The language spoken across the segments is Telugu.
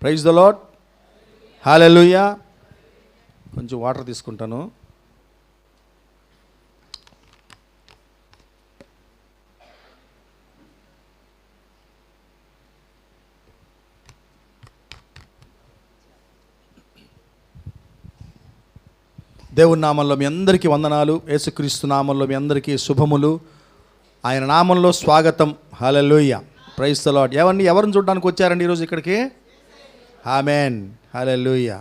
Praise the lord. హల్లెలూయా. కొంచెం వాటర్ తీసుకుంటాను. దేవుని నామంలో మీ అందరికీ వందనాలు. యేసుక్రీస్తు నామంలో మీ అందరికీ శుభములు. ఆయన నామంలో స్వాగతం. హల్లెలూయా. Praise the lord. ఎవరిని చూడడానికి వచ్చారండి ఈరోజు ఇక్కడికి? ఆమేన్. హల్లెలూయా.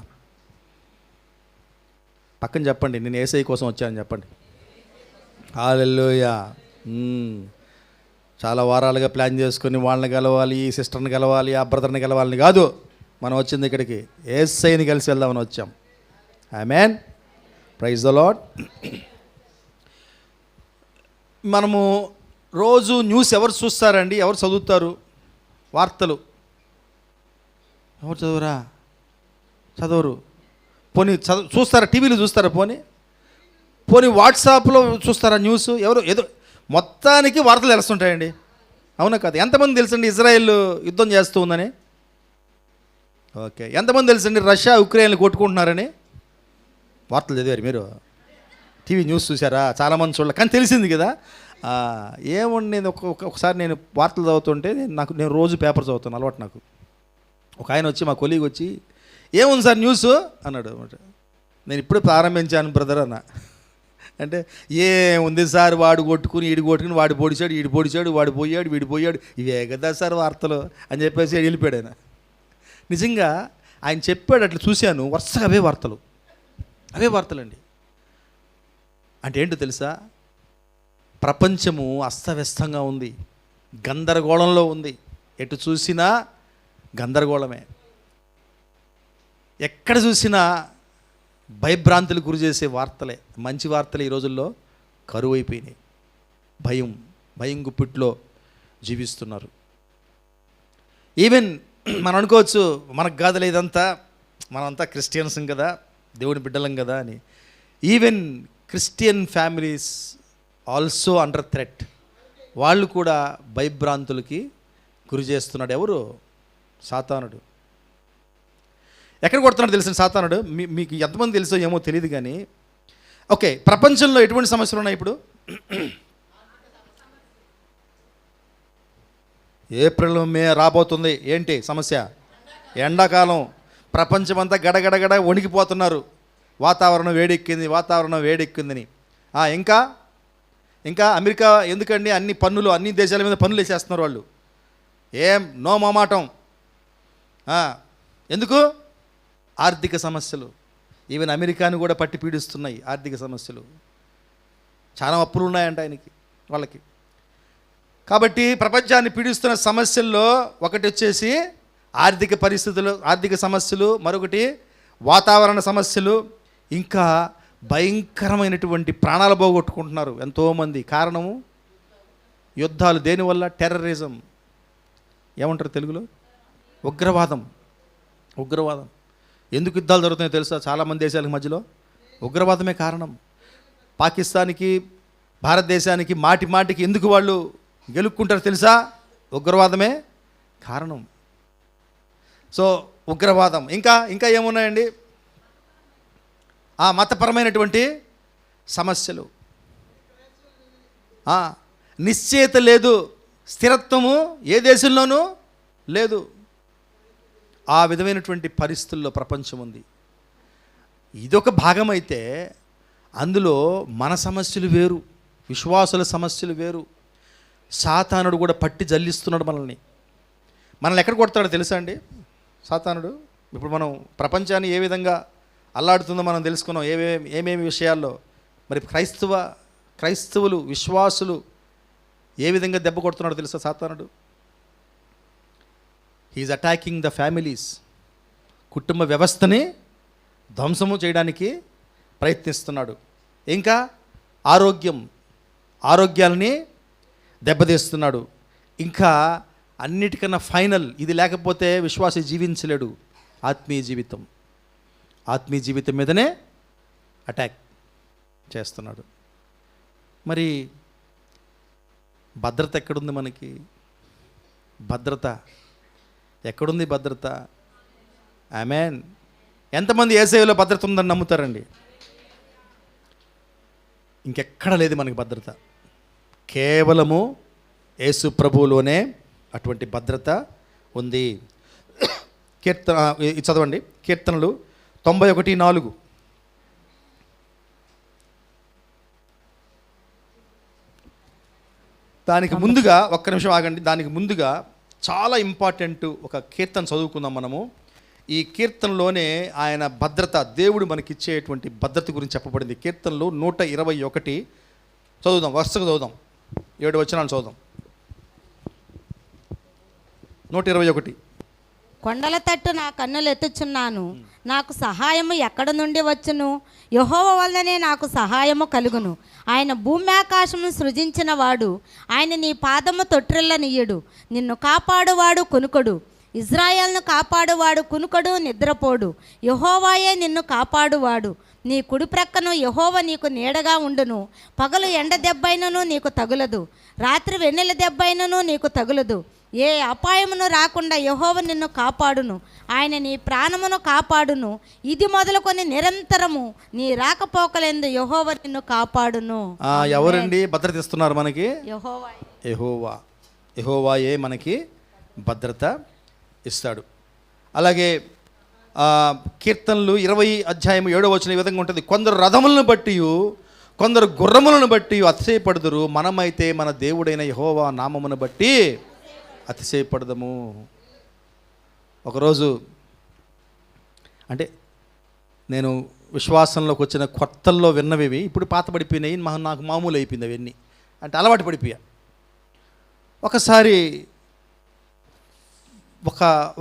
పక్కన చెప్పండి, నేను యేసయ్య కోసం వచ్చానని చెప్పండి. హల్లెలూయా. చాలా వారాలుగా ప్లాన్ చేసుకొని వాళ్ళని కలవాలి, ఈ సిస్టర్ని కలవాలి, ఆ బ్రదర్ని కలవాలని కాదు మనం వచ్చింది ఇక్కడికి. యేసయ్యని కలిసి వెళ్దామని వచ్చాం. ఆమేన్. Praise the lord. మనము రోజు న్యూస్ ఎవరు చూస్తారండి? ఎవరు చదువుతారు? వార్తలు ఎవరు చదవరు. పోనీ చూస్తారా? టీవీలో చూస్తారా? పోనీ వాట్సాప్లో చూస్తారా న్యూస్? ఎవరు ఏదో మొత్తానికి వార్తలు తెలుస్తుంటాయండి. అవునా కాదు? ఎంతమంది తెలుసండి ఇజ్రాయెల్ యుద్ధం చేస్తూ ఉందని? ఓకే. ఎంతమంది తెలుసండి రష్యా ఉక్రెయిన్లు కొట్టుకుంటున్నారని? వార్తలు చదివారు మీరు? టీవీ న్యూస్ చూసారా? చాలామంది చూడాలి, కానీ తెలిసింది కదా. ఏముండి నేను ఒకసారి నేను వార్తలు చదువుతుంటే నేను రోజు పేపర్ చదువుతాను, అలవాటు నాకు. ఒక ఆయన వచ్చి, మా కొలీగ్ వచ్చి, ఏముంది సార్ న్యూస్ అన్నాడు. నేను ఇప్పుడే ప్రారంభించాను బ్రదర్ అన్న. అంటే ఏముంది సార్, వాడు కొట్టుకుని ఈడు కొట్టుకుని, వాడు పొడిచాడు, ఈడు పొడిచాడు, వాడు పోయాడు, వీడు పోయాడు, ఇవే కదా సార్ వార్తలు అని చెప్పేసి వెళ్ళిపోయాడు ఆయన. నిజంగా ఆయన చెప్పాడు, అట్లా చూశాను. వరుసగా అవే వార్తలండి. అంటే ఏంటో తెలుసా? ప్రపంచము అస్తవ్యస్తంగా ఉంది, గందరగోళంలో ఉంది. ఎటు చూసినా గందరగోళమే. ఎక్కడ చూసినా భయభ్రాంతులు గురి చేసే వార్తలే. మంచి వార్తలు ఈ రోజుల్లో కరువైపోయినాయి. భయం గుప్పిట్లో జీవిస్తున్నారు. ఈవెన్ మనం అనుకోవచ్చు, మనకు కాదులే ఇదంతా, మనమంతా క్రిస్టియన్స్ కదా, దేవుని బిడ్డలం కదా అని. Even Christian families also under threat. వాళ్ళు కూడా భయభ్రాంతులకి గురి చేస్తున్నాడు. ఎవరు? సాతానుడు. ఎక్కడ కొడుతున్నాడు తెలిసిన సాతానుడు? మీకు ఎంతమంది తెలుసో ఏమో తెలియదు కానీ, ఓకే, ప్రపంచంలో ఎటువంటి సమస్యలు ఉన్నాయి ఇప్పుడు? ఏప్రిల్ మే రాబోతుంది. ఏంటి సమస్య? ఎండాకాలం. ప్రపంచమంతా గడగడగడ వణికిపోతున్నారు. వాతావరణం వేడెక్కిందని. ఇంకా అమెరికా ఎందుకండి అన్ని దేశాల మీద పన్నులు వేసేస్తున్నారు వాళ్ళు. నో మొమాటం. ఎందుకు? ఆర్థిక సమస్యలు. ఈవెన్ అమెరికాను కూడా పట్టి పీడిస్తున్నాయి ఆర్థిక సమస్యలు. చాలా అప్పులు ఉన్నాయంట వాళ్ళకి. కాబట్టి ప్రపంచాన్ని పీడిస్తున్న సమస్యల్లో ఒకటి వచ్చేసి ఆర్థిక పరిస్థితులు, ఆర్థిక సమస్యలు, మరొకటి వాతావరణ సమస్యలు, ఇంకా భయంకరమైనటువంటి ప్రాణాలు పోగొట్టుకుంటున్నారు ఎంతోమంది. కారణము యుద్ధాలు. దేనివల్ల? టెర్రరిజం. ఏమంటారు తెలుగులో? ఉగ్రవాదం. ఎందుకు యుద్ధాలు జరుగుతున్నాయో తెలుసా? చాలామంది దేశాల మధ్యలో ఉగ్రవాదమే కారణం. పాకిస్తాన్కి, భారతదేశానికి మాటికి ఎందుకు వాళ్ళు గెలుక్కుంటారు తెలుసా? ఉగ్రవాదమే కారణం. సో ఉగ్రవాదం. ఇంకా ఏమున్నాయండి? మతపరమైనటువంటి సమస్యలు. నిశ్చయత లేదు, స్థిరత్వము ఏ దేశంలోనూ లేదు. ఆ విధమైనటువంటి పరిస్థితుల్లో ప్రపంచం ఉంది. ఇదొక భాగం అయితే, అందులో మన సమస్యలు వేరు, విశ్వాసుల సమస్యలు వేరు. సాతానుడు కూడా పట్టి జల్లిస్తున్నాడు మనల్ని ఎక్కడ కొడతాడో తెలుసా అండి సాతానుడు? ఇప్పుడు మనం ప్రపంచాన్ని ఏ విధంగా అల్లాడుతుందో మనం తెలుసుకున్నాం, ఏమేమి విషయాల్లో. మరి క్రైస్తవులు, విశ్వాసులు ఏ విధంగా దెబ్బ కొడుతున్నాడో తెలుసా సాతానుడు? He is attacking the families. కుటుంబ వ్యవస్థని ధ్వంసము చేయడానికి ప్రయత్నిస్తున్నాడు. ఇంకా ఆరోగ్యాలని దెబ్బతీస్తున్నాడు. ఇంకా అన్నిటికన్నా ఫైనల్, ఇది లేకపోతే విశ్వాసి జీవించలేడు, ఆత్మీయ జీవితం మీదనే అటాక్ చేస్తున్నాడు. మరి భద్రత ఎక్కడుంది? మనకి భద్రత ఎక్కడుంది? భద్రత ఆమేన్. ఎంతమంది యేసయ్యలో భద్రత ఉందని నమ్ముతారండి? ఇంకెక్కడ లేదు మనకి భద్రత, కేవలము యేసు ప్రభువులోనే అటువంటి భద్రత ఉంది. కీర్తన ఇది చదవండి, కీర్తనలు 91:4. దానికి ముందుగా ఒక్క నిమిషం ఆగండి. దానికి ముందుగా చాలా ఇంపార్టెంట్ ఒక కీర్తన చదువుకుందాం మనము. ఈ కీర్తనలోనే ఆయన భద్రత, దేవుడు మనకిచ్చేటువంటి భద్రత గురించి చెప్పబడింది. కీర్తనలు 121 చదువుదాం, వరుసగా చదువుదాం, 7 వచనాలు చదువుదాం. 121. కొండల తట్టు నా కన్నులు ఎత్తుచున్నాను, నాకు సహాయము ఎక్కడ నుండి వచ్చును? యెహోవా వల్లనే నాకు సహాయము కలుగును. ఆయన భూమి ఆకాశమును సృజించిన వాడు, ఆయన నీ పాదము తొట్టిల్లనీయుడు. నిన్ను కాపాడువాడు కునుకొడు, ఇజ్రాయేల్ను కాపాడువాడు కునుకొడు నిద్రపోడు. యెహోవాయే నిన్ను కాపాడువాడు, నీ కుడి ప్రక్కను యెహోవా నీకు నీడగా ఉండును. పగలు ఎండ దెబ్బైనను నీకు తగులదు, రాత్రి వెన్నెల దెబ్బైనను నీకు తగులదు. ఏ అపాయమును రాకుండా యెహోవా నిన్ను కాపాడును. ఆయన నీ ప్రాణమును కాపాడును. ఇది మొదలుకొని నిరంతరము నీ రాకపోకలందు యెహోవా నిన్ను కాపాడును. ఎవరండి భద్రత ఇస్తున్నారు మనకి? యెహోవా. యెహోవా, యెహోవాయే మనకి భద్రత ఇస్తాడు. అలాగే కీర్తనలు 20:7 ఈ విధంగా ఉంటుంది. కొందరు రథములను బట్టి, కొందరు గుర్రములను బట్టి అతిశయపడుదురు, మనమైతే మన దేవుడైన యెహోవా నామమును బట్టి అతిశయపడదము. ఒకరోజు అంటే నేను విశ్వాసంలోకి వచ్చిన కొత్తల్లో విన్నవి ఇప్పుడు పాత పడిపోయినాయి, నాకు మామూలు అయిపోయింది అవన్నీ, అంటే అలవాటు పడిపోయా. ఒకసారి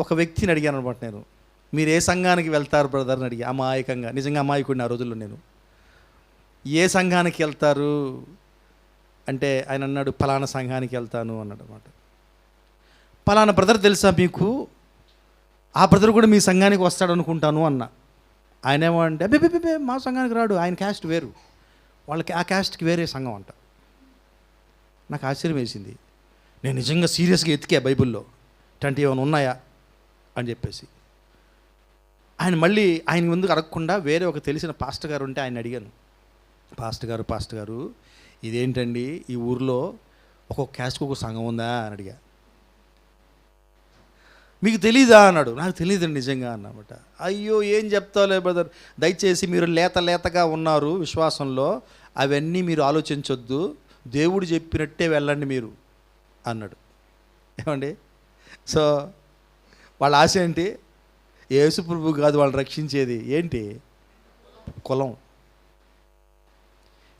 ఒక వ్యక్తిని అడిగాను అనమాట, నేను మీరు ఏ సంఘానికి వెళ్తారు బ్రదర్ అని అడిగి, అమాయకంగా, నిజంగా అమాయకుడిని ఆ రోజుల్లో నేను. ఏ సంఘానికి వెళ్తారు అంటే ఆయన అన్నాడు, ఫలానా సంఘానికి వెళ్తాను అన్నాడు అనమాట. ఫలానా బ్రదర్ తెలుసా మీకు? ఆ బ్రదర్ కూడా మీ సంఘానికి వస్తాడు అనుకుంటాను అన్న. ఆయన ఏమో అంటే అబ్బే మా సంఘానికి రాడు, ఆయన క్యాస్ట్ వేరు, వాళ్ళకి ఆ క్యాస్ట్కి వేరే సంఘం అంట. నాకు ఆశ్చర్యం వేసింది. నేను నిజంగా సీరియస్గా ఎతికా బైబిల్లో 21 ఉన్నాయా అని చెప్పేసి. ఆయన మళ్ళీ ఆయన ముందుకు అడగకుండా వేరే ఒక తెలిసిన పాస్టర్ గారు ఉంటే ఆయన అడిగాను, పాస్టర్ గారు ఇదేంటండి ఈ ఊరిలో ఒక్కొక్క క్యాస్ట్కి ఒక సంఘం ఉందా అని అడిగా. మీకు తెలీదా అన్నాడు. నాకు తెలియదండి నిజంగా అన్నమాట. అయ్యో ఏం చెప్తావులే బ్రదర్, దయచేసి మీరు లేతగా ఉన్నారు విశ్వాసంలో, అవన్నీ మీరు ఆలోచించొద్దు, దేవుడు చెప్పినట్టే వెళ్ళండి మీరు అన్నాడు. ఏమండి, సో వాళ్ళ ఆశ ఏంటి? యేసు ప్రభు కాదు వాళ్ళని రక్షించేది, ఏంటి? కులం.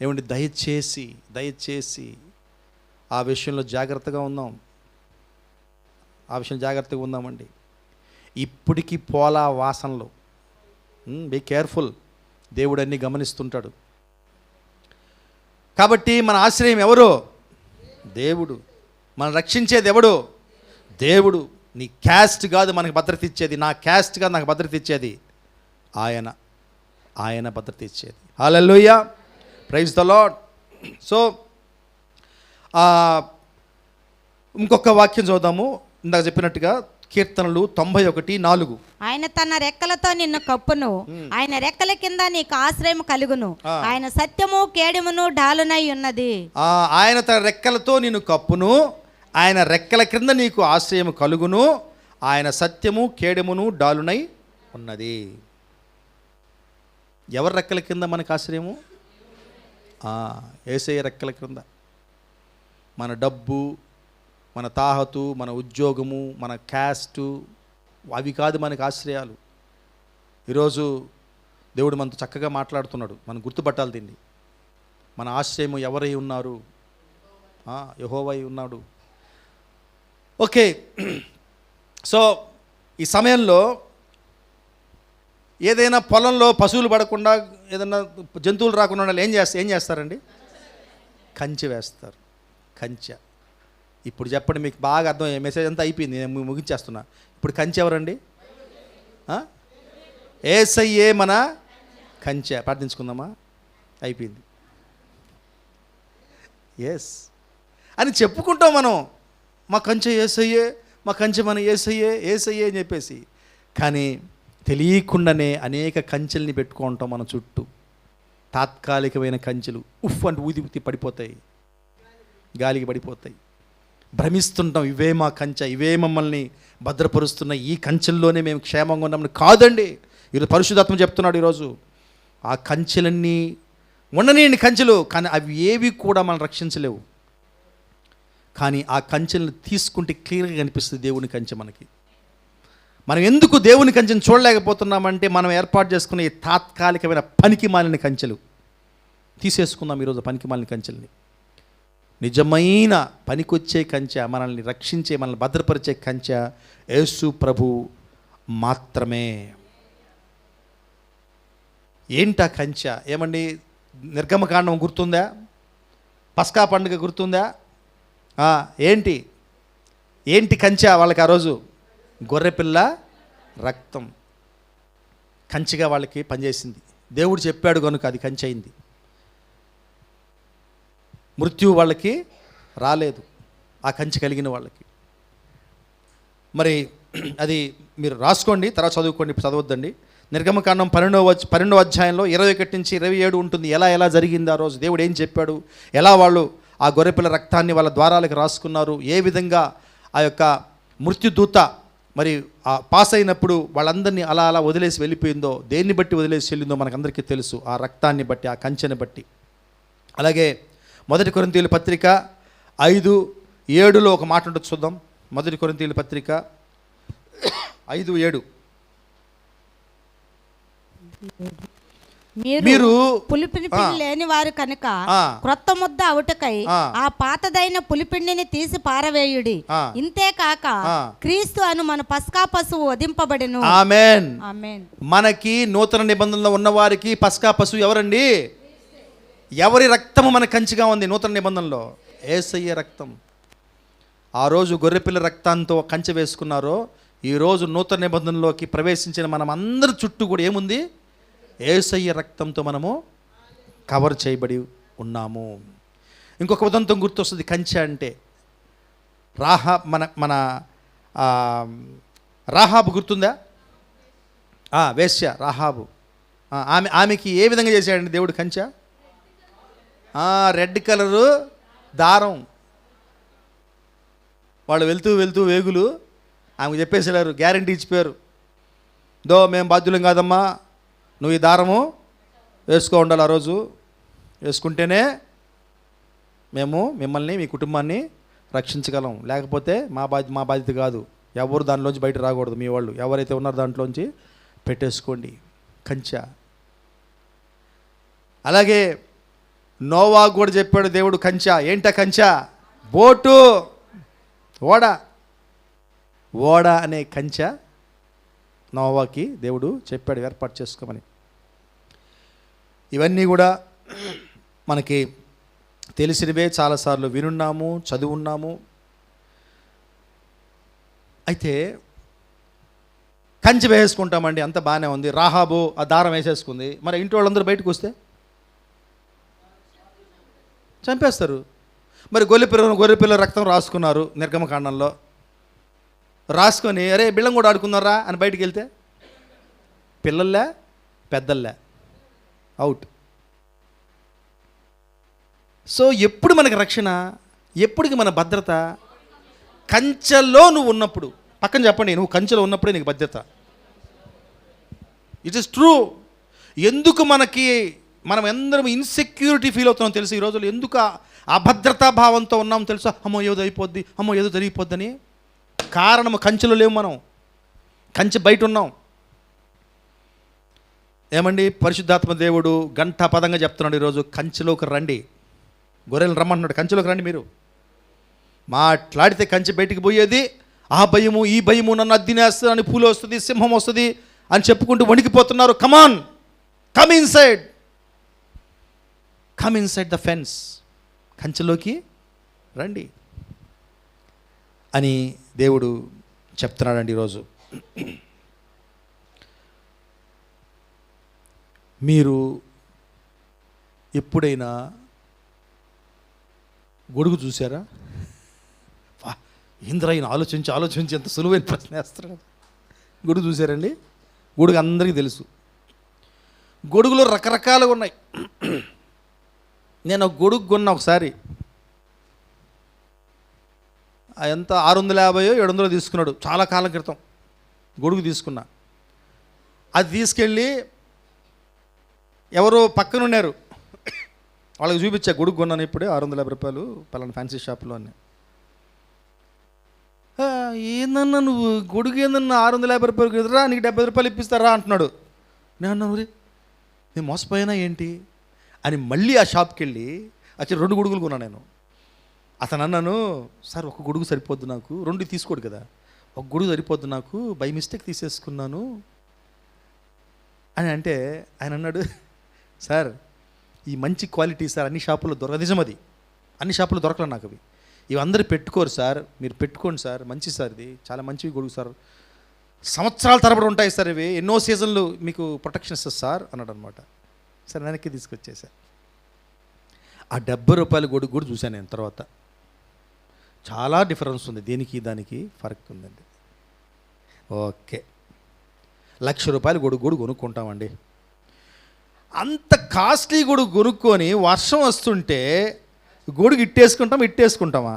ఏమండి, దయచేసి ఆ విషయంలో జాగ్రత్తగా ఉందామండి. ఇప్పటికీ పోలా వాసనలు, బీ కేర్ఫుల్, దేవుడు అన్నీ గమనిస్తుంటాడు. కాబట్టి మన ఆశ్రయం ఎవరు? దేవుడు. మనం రక్షించేది ఎవడు? దేవుడు. నీ క్యాస్ట్ కాదు మనకు భద్రత ఇచ్చేది, నా క్యాస్ట్ కాదు నాకు భద్రత ఇచ్చేది, ఆయన భద్రత ఇచ్చేది. హల్లెలూయా, ప్రైజ్ ద లార్డ్. సో ఇంకొక వాక్యం చూద్దాము, ఇందాక చెప్పినట్టుగా కీర్తనలు 91:4. ఆయన తన రెక్కలతో నిన్ను కప్పును, ఆయన రెక్కల కింద నీకు ఆశ్రయం కలుగును. ఆయన సత్యము కేడమును డాలునై ఉన్నది. ఆయన తన రెక్కలతో నిన్ను కప్పును, ఆయన రెక్కల క్రింద నీకు ఆశ్రయం కలుగును, ఆయన సత్యము కేడమును డాలునై ఉన్నది. ఎవరి రెక్కల కింద మనకు ఆశ్రయము? యేసయ్య రెక్కల క్రింద. మన డబ్బు, మన తాహతు, మన ఉద్యోగము, మన క్యాస్టు, అవి కాదు మనకు ఆశ్రయాలు. ఈరోజు దేవుడు మనతో చక్కగా మాట్లాడుతున్నాడు, మనం గుర్తుపట్టాలి దీన్ని. మన ఆశ్రయము ఎవరై ఉన్నారు? యెహోవా ఉన్నాడు. ఓకే, సో ఈ సమయంలో ఏదైనా పొలంలో పశువులు పడకుండా, ఏదైనా జంతువులు రాకుండా ఏం చేస్తారండి? కంచె వేస్తారు. కంచె. ఇప్పుడు చెప్పండి, మీకు బాగా అర్థం, మెసేజ్ అంతా అయిపోయింది, నేను ముగించేస్తున్నా. ఇప్పుడు కంచె ఎవరండి? యేసయ్యే మన కంచె. ప్రార్థించుకుందామా? అయిపోయింది. ఎస్ అని చెప్పుకుంటాం మనం, మా కంచె యేసయ్యే, మా కంచె మన యేసయ్యే అని చెప్పేసి. కానీ తెలియకుండానే అనేక కంచెల్ని పెట్టుకుంటాం మన చుట్టూ. తాత్కాలికమైన కంచెలు ఉఫ్ అంటే ఊది పడిపోతాయి, గాలికి పడిపోతాయి. భ్రమిస్తుంటాం, ఇవే మా కంచె, ఇవే మమ్మల్ని భద్రపరుస్తున్న, ఈ కంచెల్లోనే మేము క్షేమంగా ఉన్నామని. కాదండి, ఈరోజు పరిశుద్ధాత్మ చెప్తున్నాడు ఈరోజు, ఆ కంచెలన్నీ ఉండనేయండి కంచెలు, కానీ అవి ఏవి కూడా మనం రక్షించలేవు. కానీ ఆ కంచెలను తీసుకుంటే క్లియర్గా కనిపిస్తుంది దేవుని కంచె మనకి. మనం ఎందుకు దేవుని కంచెను చూడలేకపోతున్నామంటే మనం ఏర్పాటు చేసుకున్న ఈ తాత్కాలికమైన పనికి మాలిన కంచెలు తీసేసుకుందాం ఈరోజు. పనికి మాలిన కంచెల్ని, నిజమైన పనికొచ్చే కంచె, మనల్ని రక్షించే, మనల్ని భద్రపరిచే కంచె యేసు ప్రభు మాత్రమే. ఏంటా కంచె? ఏమండి, నిర్గమకాండం గుర్తుందా? పస్కా పండుగ గుర్తుందా? ఏంటి ఏంటి కంచె వాళ్ళకి ఆ రోజు? గొర్రెపిల్ల రక్తం కంచెగా వాళ్ళకి పనిచేసింది. దేవుడు చెప్పాడు కనుక అది కంచె అయింది. మృత్యు వాళ్ళకి రాలేదు ఆ కంచె కలిగిన వాళ్ళకి. మరి అది మీరు రాసుకోండి, తర్వాత చదువుకోండి, చదవద్దండి. నిర్గమకాండం 12వ అధ్యాయంలో 21 నుంచి 27 ఉంటుంది. ఎలా జరిగింది ఆ రోజు, దేవుడు ఏం చెప్పాడు, ఎలా వాళ్ళు ఆ గొర్రెపిల్ల రక్తాన్ని వాళ్ళ ద్వారాలకు రాసుకున్నారు, ఏ విధంగా ఆ యొక్క మృత్యుదూత మరి ఆ పాస్ అయినప్పుడు వాళ్ళందరినీ అలా వదిలేసి వెళ్ళిపోయిందో, దేన్ని బట్టి వదిలేసి వెళ్ళిందో మనకందరికీ తెలుసు, ఆ రక్తాన్ని బట్టి, ఆ కంచెని బట్టి. అలాగే 1 కొరింథీయుల పత్రిక 5:7 ఒక మాట ఉంటుంది, చూద్దాం. 1 కొరింథీయుల పత్రిక 5:7. మీరు పులిపిండి లేని వారు కనుక క్రొత్త ముద్ద అవుటకై ఆ పాతదైన పులిపిండిని తీసి పారవేయుడి. ఇంతే కాక క్రీస్తు అను మన పస్కా పశువు వధింపబడెను. ఆమేన్. ఆమేన్. మనకి నూతన నిబంధనలో ఉన్న వారికి పస్కా పశువు ఎవరండి? ఎవరి రక్తము మన కంచిగా ఉంది నూతన నిబంధనలో? యేసయ్య రక్తం. ఆ రోజు గొర్రెపిల్ల రక్తంతో కంచె వేసుకున్నారో, ఈరోజు నూతన నిబంధనలోకి ప్రవేశించిన మనం అందరి చుట్టూ కూడా ఏముంది? యేసయ్య రక్తంతో మనము కవర్ చేయబడి ఉన్నాము. ఇంకొక ఉదంతం గుర్తొస్తుంది కంచె అంటే. మన రాహాబు గుర్తుందా? వేశ్య రాహాబు. ఆమెకి ఏ విధంగా చేశాడండి దేవుడు కంచె? రెడ్ కలరు దారం. వాళ్ళు వెళ్తూ వేగులు ఆమెకు చెప్పేసారు, గ్యారంటీ ఇచ్చిపోయారు, మేము బాధ్యులం కాదమ్మా, నువ్వు ఈ దారము వేసుకో ఉండాలి, ఆ రోజు వేసుకుంటేనే మేము మిమ్మల్ని, మీ కుటుంబాన్ని రక్షించగలం, లేకపోతే మా బాధ్యత కాదు, ఎవరు దానిలోంచి బయట రాకూడదు, మీ వాళ్ళు ఎవరైతే ఉన్నారో దాంట్లోంచి పెట్టేసుకోండి. కంచె. అలాగే నోవా కూడా చెప్పాడు దేవుడు కంచె. ఏంటా కంచె? బోటు, ఓడ అనే కంచె నోవాకి దేవుడు చెప్పాడు ఏర్పాటు చేసుకోమని. ఇవన్నీ కూడా మనకి తెలిసినవే, చాలాసార్లు వినున్నాము, చదువున్నాము. అయితే కంచె వేసుకుంటామండి, అంత బాగానే ఉంది. రాహాబు ఆ దారం వేసేసుకుంది, మరి ఇంటి వాళ్ళందరూ బయటకు వస్తే చంపేస్తారు. మరి గొర్రెపిల్ల రక్తం రాసుకున్నారు నిర్గమకాండంలో, రాసుకొని అరే బిళ్ళం కూడా ఆడుకున్నారా అని బయటికి వెళ్తే పిల్లల్లా పెద్దల్లా అవుట్. సో ఎప్పుడు మనకి రక్షణ, ఎప్పటికి మన భద్రత? కంచెలో నువ్వు ఉన్నప్పుడు. పక్కన చెప్పండి, నువ్వు కంచెలో ఉన్నప్పుడే నీకు భద్రత. It is true. ఎందుకు మనం అందరం ఇన్సెక్యూరిటీ ఫీల్ అవుతున్నాం తెలుసు ఈ రోజుల్లో? ఎందుకు అభద్రతా భావంతో ఉన్నాం తెలుసా? అమ్మో ఏదో అయిపోద్ది, అమ్మో ఏదో జరిగిపోద్దని. కారణము కంచెలో లేవు, మనం కంచె బయట ఉన్నాం. ఏమండి, పరిశుద్ధాత్మ దేవుడు గంటాపదంగా చెప్తున్నాడు ఈరోజు, కంచెలోకి రండి, గొర్రెలను రమ్మంటున్నాడు, కంచెలోకి రండి. మీరు మాట్లాడితే కంచె బయటికి పోయేది, ఆ భయము ఈ భయము, నన్ను అద్దినేస్తుంది అని, పూలు వస్తుంది, సింహం వస్తుంది అని చెప్పుకుంటూ వణికిపోతున్నారు. కమాన్, కమ్ ఇన్సైడ్ ద ఫెన్స్, కంచెలోకి రండి అని దేవుడు చెప్తున్నాడండి ఈరోజు. మీరు ఎప్పుడైనా గొడుగు చూసారా? ఇంద్ర ఆయన ఆలోచించి ఎంత సులువైన ప్రశ్న వేస్తాడు. గొడుగు చూసారండి? గొడుగు అందరికీ తెలుసు. గొడుగులు రకరకాలుగా ఉన్నాయి. నేను ఒక గొడుగు కొన్నా ఒకసారి, ఎంత 650 700 తీసుకున్నాడు, చాలా కాలం క్రితం గొడుగు తీసుకున్నా. అది తీసుకెళ్ళి ఎవరో పక్కన ఉన్నారు, వాళ్ళకి చూపించా, గొడుగు కొన్నాను ఇప్పుడే 650 రూపాయలు పలానా ఫ్యాన్సీ షాప్లో అని. ఏందన్నా నువ్వు గొడుగు ఏందన్నా 650 రూపాయలు ఎదురా, నీకు 70 రూపాయలు ఇప్పిస్తారా అంటున్నాడు. నేను అన్నా మరి నేను మోసపోయినా ఏంటి అని మళ్ళీ ఆ షాప్కి వెళ్ళి వచ్చి 2 గొడుగులు కొన్నాను నేను. అతను అన్నాను, సార్ ఒక గొడుగు సరిపోద్దు నాకు, 2 తీసుకోడు కదా, ఒక గొడుగు సరిపోద్దు నాకు, బై మిస్టేక్ తీసేసుకున్నాను అని అంటే ఆయన అన్నాడు, సార్ ఈ మంచి క్వాలిటీ సార్ అన్ని షాపుల్లో దొరక, నిజం అది, అన్ని షాపుల్లో దొరకలే నాకు అవి, ఇవి అందరూ పెట్టుకోరు సార్, మీరు పెట్టుకోండి సార్, మంచి సార్, ఇది చాలా మంచివి గొడుగు సార్, సంవత్సరాల తరబడి ఉంటాయి సార్, ఇవి ఎన్నో సీజన్లు మీకు ప్రొటెక్షన్ ఇస్తుంది సార్ అన్నాడు అనమాట. సరే వెనక్కి తీసుకొచ్చేసా. ఆ 70 రూపాయల గొడుగు కూడా చూశాను నేను తర్వాత. చాలా డిఫరెన్స్ ఉంది, దీనికి దానికి ఫరక్ ఉందండి. ఓకే, 1,00,000 రూపాయల గొడుగు కూడా కొనుక్కుంటామండి. అంత కాస్ట్లీ గొడుగు కొనుక్కొని వర్షం వస్తుంటే గొడుగు ఇట్టేసుకుంటామా?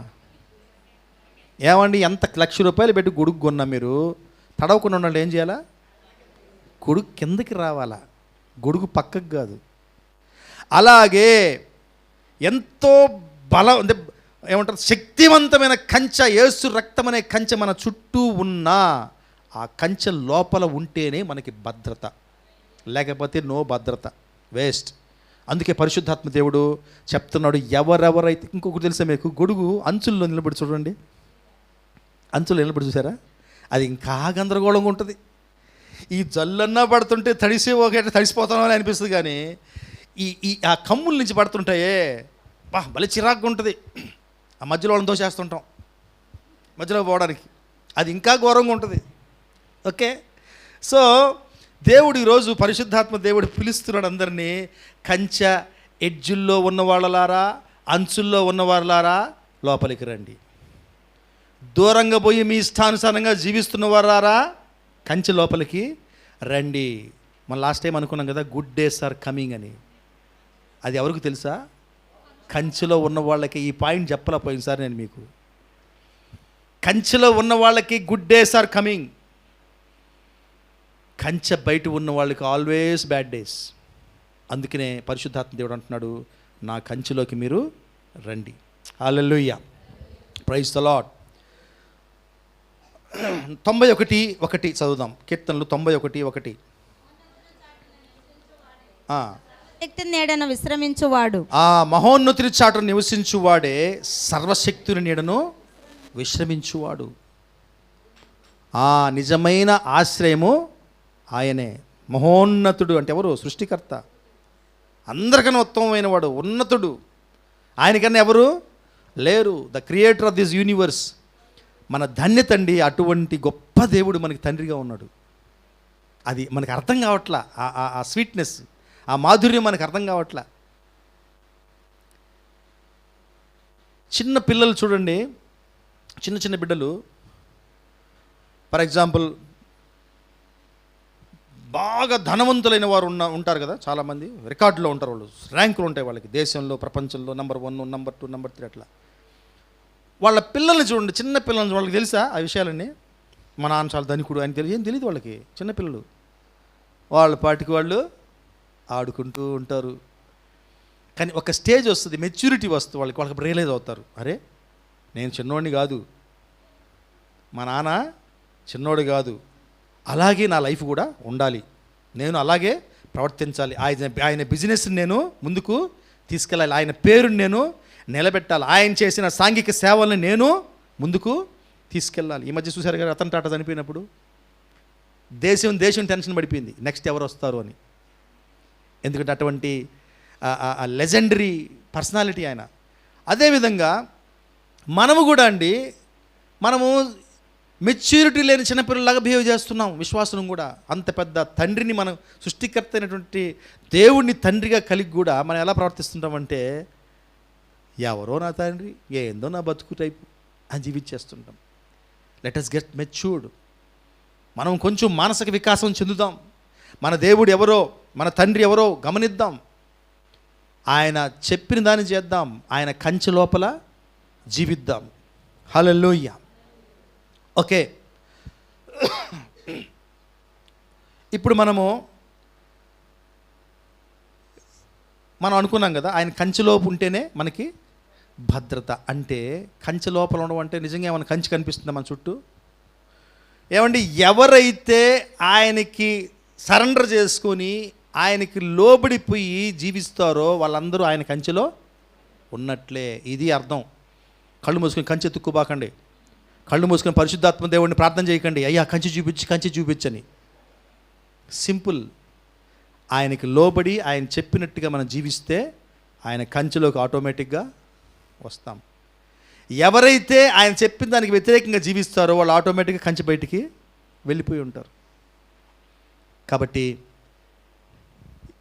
ఏమండి, ఎంత 1,00,000 రూపాయలు పెట్టి గొడుగు కొన్నా మీరు తడవకుండా ఉండాలి, ఏం చేయాలా? గొడుగు కిందకి రావాలా, గొడుగు పక్కకు కాదు. అలాగే ఎంతో అంటే ఏమంటారు, శక్తివంతమైన కంచె, యేసు రక్తం అనే కంచె మన చుట్టూ ఉన్నా ఆ కంచె లోపల ఉంటేనే మనకి భద్రత, లేకపోతే నో భద్రత, వేస్ట్. అందుకే పరిశుద్ధాత్మ దేవుడు చెప్తున్నాడు, ఎవరెవరైతే, ఇంకొకటి తెలుసా మీకు, గొడుగు అంచుల్లో నిలబడి చూడండి, అంచుల్లో నిలబడి చూసారా, అది ఇంకా గందరగోళంగా ఉంటుంది. ఈ జల్లన్నా పడుతుంటే తడిసిపోతానో అని అనిపిస్తుంది, కానీ ఈ ఆ కమ్ముల నుంచి పడుతుంటాయే భలే చిరాకుగా ఉంటుంది. ఆ మధ్యలో వాళ్ళని దోసేస్తుంటాం మధ్యలో పోవడానికి, అది ఇంకా ఘోరంగా ఉంటుంది. ఓకే, సో దేవుడు ఈరోజు పరిశుద్ధాత్మ దేవుడు పిలుస్తున్నాడు అందరినీ, కంచె ఎడ్జుల్లో ఉన్న వాళ్ళలారా, అంచుల్లో ఉన్న వాళ్ళలారా లోపలికి రండి. దూరంగా పోయి మీ ఇష్టానుసారంగా జీవిస్తున్న వారారా కంచె లోపలికి రండి. మనం లాస్ట్ టైం అనుకున్నాం కదా, గుడ్ డేస్ ఆర్ కమింగ్ అని. అది ఎవరికి తెలుసా? కంచెలో ఉన్న వాళ్ళకి. ఈ పాయింట్ చెప్పలేకపోయింది సార్ నేను మీకు. కంచెలో ఉన్న వాళ్ళకి గుడ్ డేస్ ఆర్ కమింగ్, కంచె బయట ఉన్న వాళ్ళకి ఆల్వేస్ బ్యాడ్ డేస్. అందుకనే పరిశుద్ధాత్మ దేవుడు అంటున్నాడు, నా కంచెలోకి మీరు రండి. హల్లెలూయా, ప్రైజ్ ద లార్డ్. 91:1 చదువుదాం. కీర్తనలు 91:1. శక్తి నీడను విశ్రమించువాడు, ఆ మహోన్నతుని చాటును నివసించువాడే సర్వశక్తుని నీడను విశ్రమించువాడు. ఆ నిజమైన ఆశ్రయము ఆయనే. మహోన్నతుడు అంటే ఎవరు? సృష్టికర్త, అందరికన్నా ఉత్తమమైన వాడు, ఉన్నతుడు. ఆయనకన్నా ఎవరు లేరు. The creator of this universe. మన ధన్యత అండి, అటువంటి గొప్ప దేవుడు మనకి తండ్రిగా ఉన్నాడు. అది మనకు అర్థం కావట్లా, ఆ స్వీట్నెస్, ఆ మాధుర్యం మనకు అర్థం కావట్లా. చిన్న పిల్లలు చూడండి, చిన్న చిన్న బిడ్డలు, ఫర్ ఎగ్జాంపుల్ బాగా ధనవంతులైన వారు ఉంటారు కదా, చాలామంది రికార్డులో ఉంటారు, వాళ్ళు ర్యాంకులు ఉంటాయి వాళ్ళకి, దేశంలో ప్రపంచంలో నెంబర్ 1 నెంబర్ 2 నెంబర్ 3 అట్లా. వాళ్ళ పిల్లల్ని చూడండి, చిన్న పిల్లల్ని, వాళ్ళకి తెలుసా ఆ విషయాలన్నీ? మా నాన్న చాలా ధనికుడు అని ఏం తెలియదు వాళ్ళకి. చిన్నపిల్లలు వాళ్ళ పాటికి వాళ్ళు ఆడుకుంటూ ఉంటారు. కానీ ఒక స్టేజ్ వస్తుంది, మెచ్యూరిటీ వస్తుంది వాళ్ళకి రియలైజ్ అవుతారు, అరే నేను చిన్నోడిని కాదు, మా నాన్న చిన్నోడు కాదు, అలాగే నా లైఫ్ కూడా ఉండాలి, నేను అలాగే ప్రవర్తించాలి, ఆయన బిజినెస్ని నేను ముందుకు తీసుకెళ్ళాలి, ఆయన పేరుని నేను నిలబెట్టాలి, ఆయన చేసిన సాంఘిక సేవల్ని నేను ముందుకు తీసుకెళ్ళాలి. ఈ మధ్య చూశారు కదా, రతన్ టాటా చనిపోయినప్పుడు దేశం టెన్షన్ పడిపోయింది, నెక్స్ట్ ఎవరు వస్తారు అని. ఎందుకంటే అటువంటి లెజెండరీ పర్సనాలిటీ ఆయన. అదేవిధంగా మనము కూడా అండి, మనము మెచ్యూరిటీ లేని చిన్నపిల్లలాగా బిహేవ్ చేస్తున్నాం. విశ్వాసం కూడా అంత పెద్ద తండ్రిని, మనం సృష్టికర్త అయినటువంటి దేవుడిని తండ్రిగా కలిగి కూడా మనం ఎలా ప్రవర్తిస్తుంటామంటే, ఎవరో నా తండ్రి, ఏందో నా బతుకు టైపు అని జీవించేస్తుంటాం. Let us get matured. మనం కొంచెం మానసిక వికాసం చెందుదాం. మన దేవుడు ఎవరో, మన తండ్రి ఎవరో గమనిద్దాం. ఆయన చెప్పిన దాన్ని చేద్దాం. ఆయన కంచె లోపల జీవిద్దాం. హల్లెలూయా. ఓకే, ఇప్పుడు మనం అనుకున్నాం కదా, ఆయన కంచె లోపు ఉంటేనే మనకి భద్రత. అంటే కంచె లోపల ఉండడం అంటే నిజంగా ఏమైనా కంచె కనిపిస్తుందా మన చుట్టూ? ఏమండి, ఎవరైతే ఆయనకి సరెండర్ చేసుకొని ఆయనకి లోబడిపోయి జీవిస్తారో వాళ్ళందరూ ఆయన కంచెలో ఉన్నట్లే. ఇది అర్థం. కళ్ళు మూసుకొని కంచె తుక్కుబాకండి. కళ్ళు మూసుకొని పరిశుద్ధాత్మ దేవుడిని ప్రార్థన చేయకండి, అయ్యా కంచె చూపించని. సింపుల్. ఆయనకి లోబడి ఆయన చెప్పినట్టుగా మనం జీవిస్తే ఆయన కంచెలోకి ఆటోమేటిక్గా వస్తాం. ఎవరైతే ఆయన చెప్పిన దానికి వ్యతిరేకంగా జీవిస్తారో వాళ్ళు ఆటోమేటిక్గా కంచె బయటికి వెళ్ళిపోయి ఉంటారు. కాబట్టి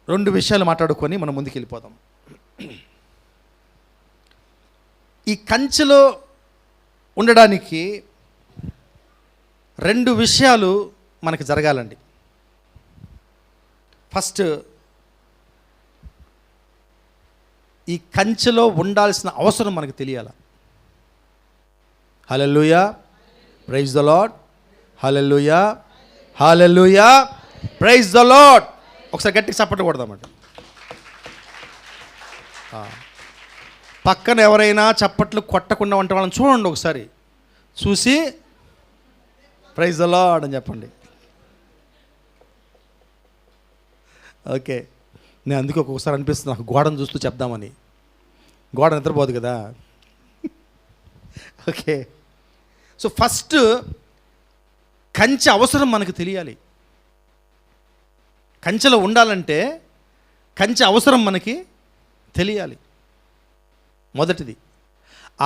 2 విషయాలు మాట్లాడుకొని మనం ముందుకు వెళ్ళిపోదాం. ఈ కంచెలో ఉండడానికి 2 విషయాలు మనకి జరగాలండి. ఫస్ట్, ఈ కంచెలో ఉండాల్సిన అవసరం మనకు తెలియాలి. Hallelujah, praise the lord. Hallelujah, hallelujah, praise the lord. ఒకసారి గట్టిగా చప్పట్లు కొడదామంట. పక్కన ఎవరైనా చప్పట్లు కొట్టకుండా ఉంటే వాళ్ళని చూడండి, ఒకసారి చూసి ప్రైజ్ ద లార్డ్ అని చెప్పండి. ఓకే, నేను అందుకే ఒక్కొక్కసారి అనిపిస్తుంది నాకు గోడను చూస్తూ చెప్దామని. గోడ నిద్రపోదు కదా. ఓకే, సో ఫస్ట్ కంచె అవసరం మనకు తెలియాలి. కంచెలో ఉండాలంటే కంచె అవసరం మనకి తెలియాలి, మొదటిది.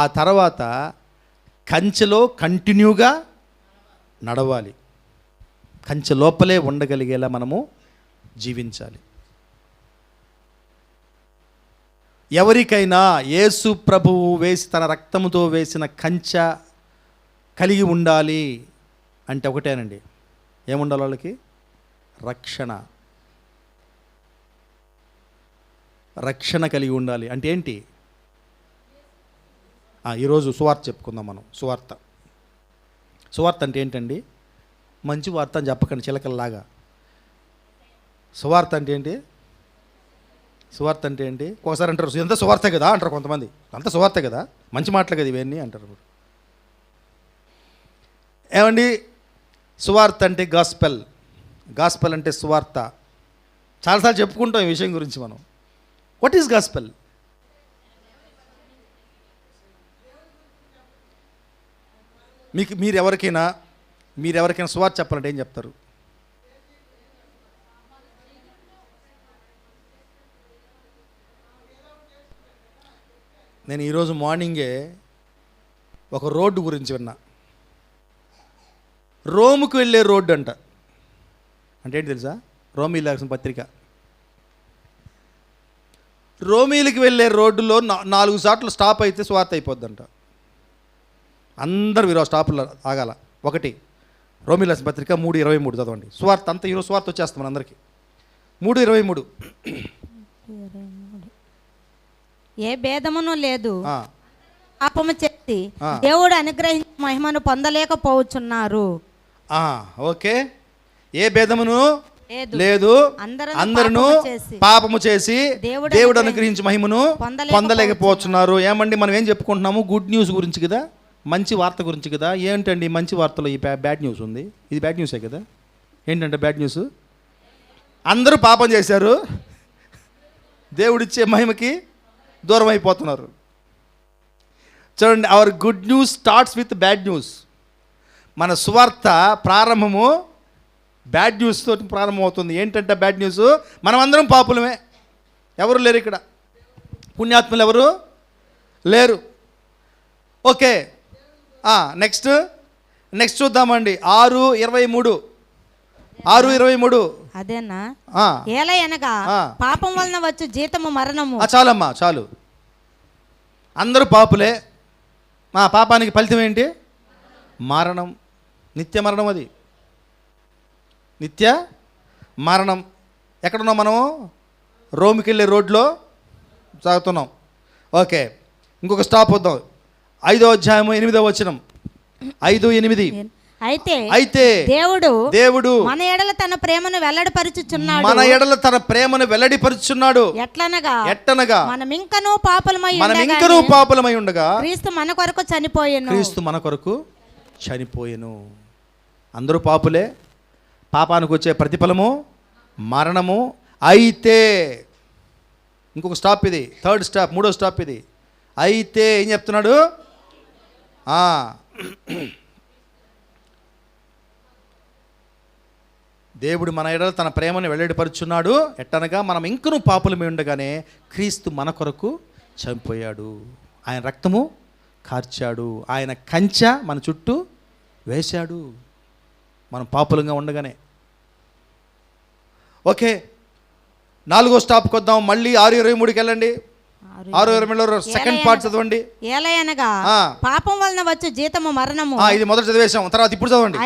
ఆ తర్వాత కంచెలో కంటిన్యూగా నడవాలి. కంచె లోపలే ఉండగలిగేలా మనము జీవించాలి. ఎవరికైనా యేసు ప్రభువు తన రక్తముతో వేసిన కంచె కలిగి ఉండాలి అంటే ఒకటేనండి. ఏముండాలి వాళ్ళకి? రక్షణ కలిగి ఉండాలి. అంటే ఏంటి? ఈరోజు సువార్త చెప్పుకుందాం మనం. సువార్త అంటే ఏంటండి? మంచి వార్త అని చెప్పకండి చిలకల్లాగా. సువార్త అంటే ఏంటి? సువార్త అంటే ఏంటి? ఒకసారి అంటారు ఎంత సువార్తే కదా అంటారు కొంతమంది. అంత సువార్తే కదా, మంచి మాటలు కదా ఇవన్నీ అంటారు. ఏమండి, సువార్త అంటే గాస్పెల్ అంటే సువార్త. చాలాసార్లు చెప్పుకుంటాం ఈ విషయం గురించి మనం. What is gospel? మీరు ఎవరికైనా సువార్త చెప్పాలంటే ఏం చెప్తారు? నేను ఈరోజు మార్నింగే ఒక రోడ్డు గురించి విన్నా. రోముకు వెళ్ళే రోడ్డు అంట. అంటే ఏంటి తెలుసా? రోమీలు రాసిన పత్రిక. రోమీలకి వెళ్ళే రోడ్డులో 4 సార్లు స్టాప్ అయితే స్వార్థ అయిపోద్దంట. అందరూ ఈరోజు స్టాపుల్లో ఆగాల. 1 రోమీలు రాసిన పత్రిక 3:23 చదవండి. స్వార్థ అంతా ఈరోజు స్వార్థ వచ్చేస్తాం మన అందరికీ. 3:23. ఏ భేదమును లేదు, పాపము చేసి దేవుడు అనుగ్రహించిన మహిమను పొందలేకపోవచ్చున్నారు. ఓకే, ఏ భేదమును లేదు, అందరూ పాపము చేసి దేవుడు అనుగ్రహించిన మహిమను పొందలేకపోతున్నారు. ఏమండి, మనం ఏం చెప్పుకుంటున్నాము? గుడ్ న్యూస్ గురించి కదా, మంచి వార్త గురించి కదా. ఏంటండి మంచి వార్తలో ఈ బ్యాడ్ న్యూస్ ఉంది? ఇది బ్యాడ్ న్యూసే కదా. ఏంటంటే బ్యాడ్ న్యూస్? అందరూ పాపం చేశారు, దేవుడిచ్చే మహిమకి దూరం అయిపోతున్నారు. చూడండి, our good news starts with bad news. మన సువార్త ప్రారంభము బ్యాడ్ న్యూస్ తోటి ప్రారంభమవుతుంది. ఏంటంటే బ్యాడ్ న్యూస్, మనం అందరం పాపులమే, ఎవరు లేరు ఇక్కడ, పుణ్యాత్ములు ఎవరు లేరు. ఓకే, నెక్స్ట్ చూద్దామండి. 6:23. అదేనా? ఏలయనగా పాపం వలన వచ్చు జీతము మరణము. చాలమ్మా, చాలు. అందరూ పాపులే. పాపానికి ఫలితం ఏంటి? మరణం, నిత్య మరణం. అది నిత్య మరణం. ఎక్కడున్నాం మనము? రోమ్కి వెళ్ళే రోడ్లో సాగుతున్నాం. ఓకే, ఇంకొక స్టాప్ వద్దాం. 5వ అధ్యాయము 8వ వచనం. 5:8. అయితే దేవుడు మన ఎడల తన ప్రేమను వెల్లడిపరుచుచున్నాడు. మన ఎడల తన ప్రేమను వెల్లడిపరుచున్నాడు. ఎట్లనగా మనమింకనూ పాపులమై ఉండగా క్రీస్తు మన కొరకు చనిపోయెను. అందరూ పాపులే. పాపానికి వచ్చే ప్రతిఫలము మరణము. అయితే ఇంకొక స్టాప్ ఇది, థర్డ్ స్టాప్, 3వ స్టాప్ ఇది. అయితే ఏం చెప్తున్నాడు? దేవుడు మన ఎడల తన ప్రేమను వెల్లడిపరుచున్నాడు. ఎట్టనగా మనం ఇంకనూ పాపులమై ఉండగానే క్రీస్తు మన కొరకు చనిపోయాడు. ఆయన రక్తము కార్చాడు. ఆయన కంచె మన చుట్టూ వేశాడు మనం పాపులంగా ఉండగానే. ఓకే, 4వ స్టాప్కి వద్దాం. మళ్ళీ 6:23కి వెళ్ళండి. 6:23 సెకండ్ పార్ట్ చదవండి. ఏలయనగా పాపం వలన వచ్చు జీతము మరణము. ఇది మొదట చదివేశాం, తర్వాత ఇప్పుడు చదవండి.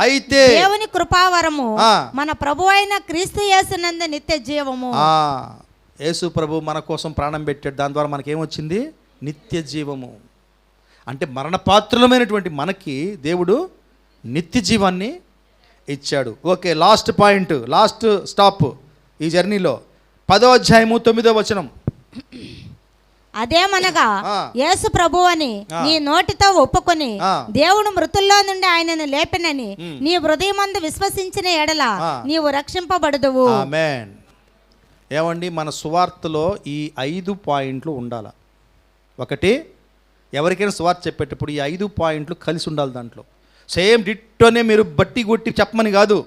అయితే దేవుని కృపావరము మన ప్రభువైన క్రీస్తు యేసునందు నిత్య జీవము. యేసు ప్రభు మన కోసం ప్రాణం పెట్టాడు. దాని ద్వారా మనకేమొచ్చింది? నిత్య జీవము. అంటే మరణపాత్రులమైనటువంటి మనకి దేవుడు నిత్య జీవాన్ని ఇచ్చాడు. Okay, last point, last stop ఈ జర్నీలో 10వ అధ్యాయము 9వ వచనం. అదేమనగా యేసు ప్రభువని నీ నోటితో ఒప్పుకొని దేవుడు మృతుల్లో నుండి ఆయనను లేపెనని నీ హృదయమందు విశ్వసించిన ఎడల నీవు రక్షింపబడదువు. ఆమేన్. ఏమండి, మన సువార్తలో ఈ 5 పాయింట్లు ఉండాల. ఒకటి, ఎవరికైనా సువార్త చెప్పేటప్పుడు ఈ 5 పాయింట్లు కలిసి ఉండాలి. దాంట్లో సేమ్ డిట్టోనే మీరు బట్టి కొట్టి చెప్పమని కాదు.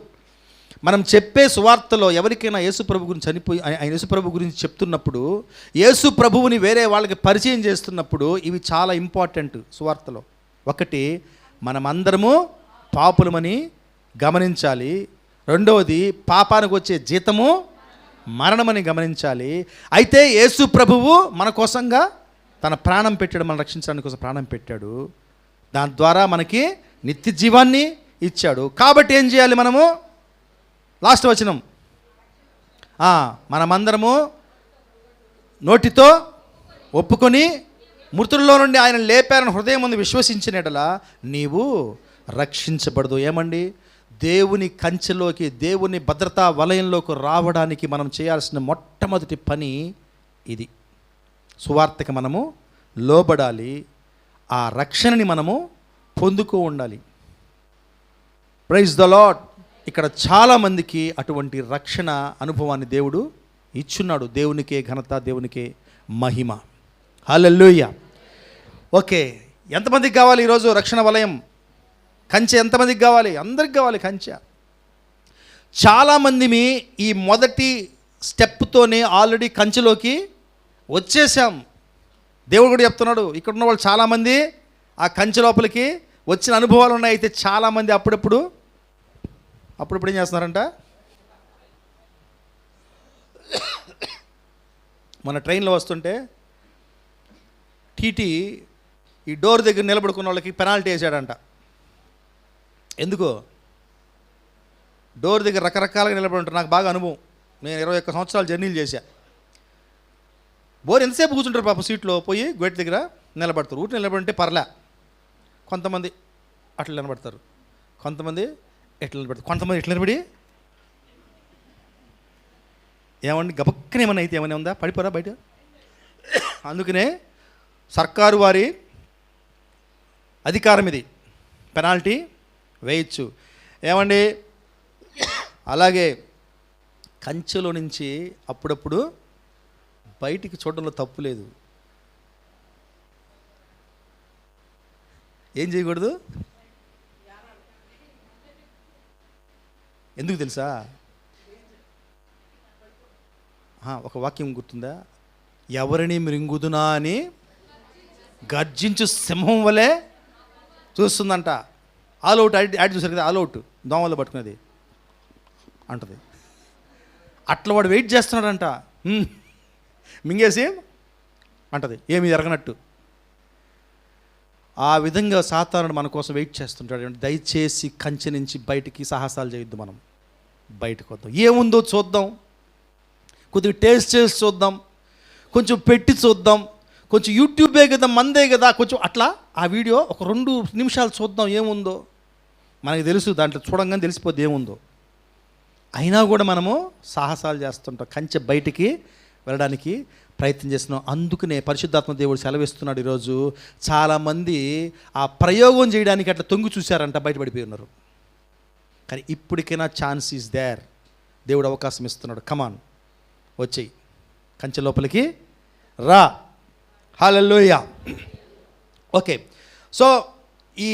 మనం చెప్పే సువార్తలో ఎవరికైనా యేసు ప్రభు గురించి యేసు ప్రభు గురించి చెప్తున్నప్పుడు, యేసు ప్రభువుని వేరే వాళ్ళకి పరిచయం చేస్తున్నప్పుడు ఇవి చాలా ఇంపార్టెంట్ సువార్తలో. ఒకటి, మనమందరము పాపులమని గమనించాలి. రెండవది, పాపానికి వచ్చే జీతము మరణమని గమనించాలి. అయితే యేసు ప్రభువు మన కోసంగా తన ప్రాణం పెట్టాడు, మనం రక్షించడానికి కోసం ప్రాణం పెట్టాడు. దాని ద్వారా మనకి నిత్య జీవాన్ని ఇచ్చాడు. కాబట్టి ఏం చేయాలి మనము? లాస్ట్ వచనం, మనమందరము నోటితో ఒప్పుకొని మృతుల్లో నుండి ఆయన లేపారని హృదయం ముందు విశ్వసించిన యెడల నీవు రక్షించబడదు. ఏమండి, దేవుని కంచెలోకి, దేవుని భద్రతా వలయంలోకి రావడానికి మనం చేయాల్సిన మొట్టమొదటి పని ఇది. సువార్తకి మనము లోబడాలి. ఆ రక్షణని మనము పొందుతూ ఉండాలి. Praise the Lord. ఇక్కడ చాలామందికి అటువంటి రక్షణ అనుభవాన్ని దేవుడు ఇచ్చున్నాడు. దేవునికే ఘనత, దేవునికే మహిమ. హల్లెలూయా. ఓకే, ఎంతమందికి కావాలి ఈరోజు రక్షణ వలయం, కంచె? ఎంతమందికి కావాలి? అందరికి కావాలి కంచె. చాలామంది ఈ మొదటి స్టెప్తోనే ఆల్రెడీ కంచెలోకి వచ్చేసాం. దేవుడు కూడా చెప్తున్నాడు, ఇక్కడ ఉన్న వాళ్ళు చాలామంది ఆ కంచె లోపలికి వచ్చిన అనుభవాలు ఉన్నాయి. అయితే చాలామంది అప్పుడప్పుడు ఏం చేస్తున్నారంట? మన ట్రైన్లో వస్తుంటే టీటీ ఈ డోర్ దగ్గర నిలబడుకున్న వాళ్ళకి పెనాల్టీ వేసాడంట. ఎందుకు? డోర్ దగ్గర రకరకాలుగా నిలబడి ఉంటారు. నాకు బాగా అనుభవం. నేను 21 సంవత్సరాలు జర్నీలు చేశా. బోర్ ఎంతసేపు కూర్చుంటారు పాపం సీట్లో, పోయి గేట్ దగ్గర నిలబడతారు. ఊటి నిలబడితే పర్లే. కొంతమంది అట్లా నిలబడతారు, కొంతమంది ఎట్లా నిలబడతారు, కొంతమంది ఎట్లా నిలబడి ఏమండి గబక్కన ఏమన్నా అయితే ఏమైనా ఉందా, పడిపోరా బయట. అందుకనే సర్కారు వారి అధికారం ఇది, పెనాల్టీ వేయచ్చు. ఏమండి అలాగే కంచెలో నుంచి అప్పుడప్పుడు బయటికి చూడడంలో తప్పు లేదు. ఏం చేయకూడదు? ఎందుకు తెలుసా? ఒక వాక్యం గుర్తుందా? ఎవరిని మృంగుదునా అని గర్జించు సింహం వలె చూస్తుందంట. ఆల్అవుట్ యాడ్ చూసారు కదా, ఆల్అవుట్ దోమలు పట్టుకునేది అంటది. అట్లా వాడు వెయిట్ చేస్తున్నాడంట, మింగేసి అంటది ఏమి ఎరగనట్టు. ఆ విధంగా సాతానుడు మన కోసం వెయిట్ చేస్తుంటాడు. దయచేసి కంచె నుంచి బయటికి సాహసాలు చేయొద్దు మనం. బయటకు వద్దాం. ఏముందో చూద్దాం, కొద్దిగా టేస్ట్ చేసి చూద్దాం, కొంచెం పెట్టి చూద్దాం, కొంచెం యూట్యూబే కదా మందే కదా కొంచెం అట్లా ఆ వీడియో ఒక 2 నిమిషాలు చూద్దాం ఏముందో. మనకి తెలుసు, దాంట్లో చూడంగానే తెలిసిపోద్ది ఏముందో. అయినా కూడా మనము సాహసాలు చేస్తుంటాం, కంచె బయటికి వెళ్ళడానికి ప్రయత్నం చేస్తున్నాం. అందుకనే పరిశుద్ధాత్మ దేవుడు సెలవిస్తున్నాడు ఈరోజు. చాలామంది ఆ ప్రయోగం చేయడానికి అట్లా తొంగి చూశారంట, బయటపడిపోయి ఉన్నారు. కానీ ఇప్పటికైనా ఛాన్స్ ఈజ్ దేర్. దేవుడు అవకాశం ఇస్తున్నాడు. కమాన్, వచ్చేయి, కంచె లోపలికి రా. హల్లెలూయా. ఓకే, సో ఈ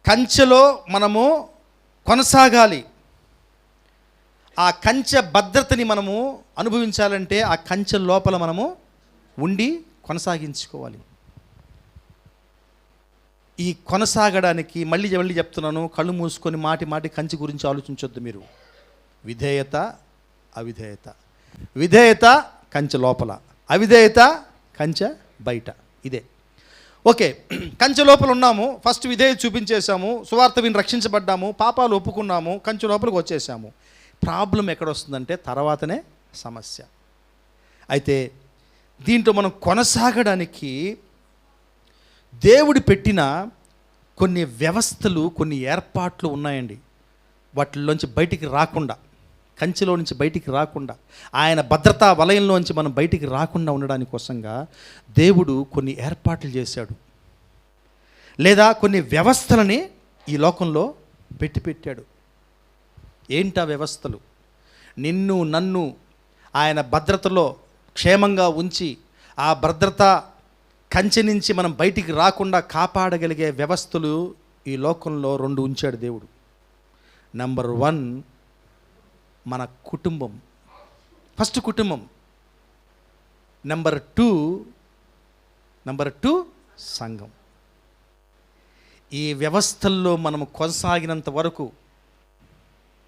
కంచెలో మనము కొనసాగాలి. ఆ కంచె భద్రతని మనము అనుభవించాలంటే ఆ కంచె లోపల మనము ఉండి కొనసాగించుకోవాలి. ఈ కొనసాగడానికి మళ్ళీ చెప్తున్నాను, కళ్ళు మూసుకొని మాటి కంచె గురించి ఆలోచించొద్దు మీరు. విధేయత, అవిధేయత. విధేయత కంచె లోపల, అవిధేయత కంచె బయట. ఇదే. ఓకే, కంచె లోపల ఉన్నాము, ఫస్ట్ విధేయత చూపించేశాము, సువార్త విని రక్షించబడ్డాము, పాపాలు ఒప్పుకున్నాము, కంచె లోపలికి వచ్చేసాము. ప్రాబ్లం ఎక్కడొస్తుందంటే తర్వాతనే సమస్య. అయితే దీంట్లో మనం కొనసాగడానికి దేవుడు పెట్టిన కొన్ని వ్యవస్థలు, కొన్ని ఏర్పాట్లు ఉన్నాయండి. వాటిల్లోంచి బయటికి రాకుండా, కంచెలో నుంచి బయటికి రాకుండా, ఆయన భద్రతా వలయంలోంచి మనం బయటికి రాకుండా ఉండడానికి కోసంగా దేవుడు కొన్ని ఏర్పాట్లు చేశాడు, లేదా కొన్ని వ్యవస్థలని ఈ లోకంలో పెట్టాడు. ఏంటా వ్యవస్థలు? నిన్ను నన్ను ఆయన భద్రతలో క్షేమంగా ఉంచి ఆ భద్రత కంచె నుంచి మనం బయటికి రాకుండా కాపాడగలిగే వ్యవస్థలు ఈ లోకంలో 2 ఉంచాడు దేవుడు. నంబర్ 1 మన కుటుంబం, ఫస్ట్ కుటుంబం. నంబర్ 2 సంఘం. ఈ వ్యవస్థల్లో మనము కొనసాగినంత వరకు,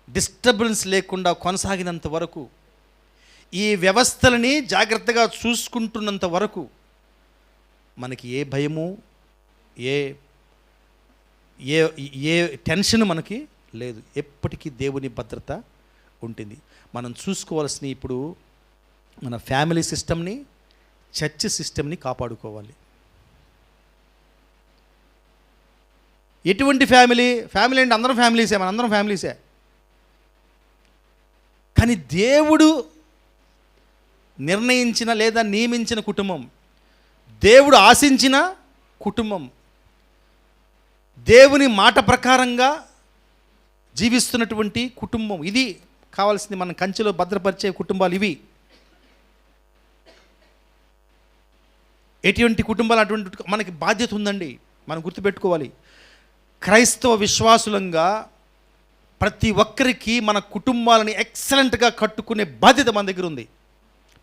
డిస్టర్బెన్స్ లేకుండా కొనసాగినంత వరకు, ఈ వ్యవస్థలని జాగ్రత్తగా చూసుకుంటున్నంత వరకు మనకి ఏ భయము, ఏ ఏ ఏ టెన్షన్ మనకి లేదు. ఎప్పటికీ దేవుని భద్రత ఉంటుంది. మనం చూసుకోవాల్సిన ఇప్పుడు మన ఫ్యామిలీ సిస్టమ్ని, చర్చ్ సిస్టమ్ని కాపాడుకోవాలి. ఎటువంటి ఫ్యామిలీ అంటే అందరం ఫ్యామిలీసే, మనందరం ఫ్యామిలీసే. కానీ దేవుడు నిర్ణయించిన లేదా నియమించిన కుటుంబం, దేవుడు ఆశించిన కుటుంబం, దేవుని మాట ప్రకారంగా జీవిస్తున్నటువంటి కుటుంబం, ఇది కావాల్సింది. మన కంచెలో భద్రపరిచే కుటుంబాలు ఇవి. ఎటువంటి కుటుంబాలు అటువంటి మనకి బాధ్యత ఉందండి, మనం గుర్తుపెట్టుకోవాలి. క్రైస్తవ విశ్వాసులంగా ప్రతి ఒక్కరికి మన కుటుంబాలని ఎక్సలెంట్గా కట్టుకునే బాధ్యత మన దగ్గర ఉంది.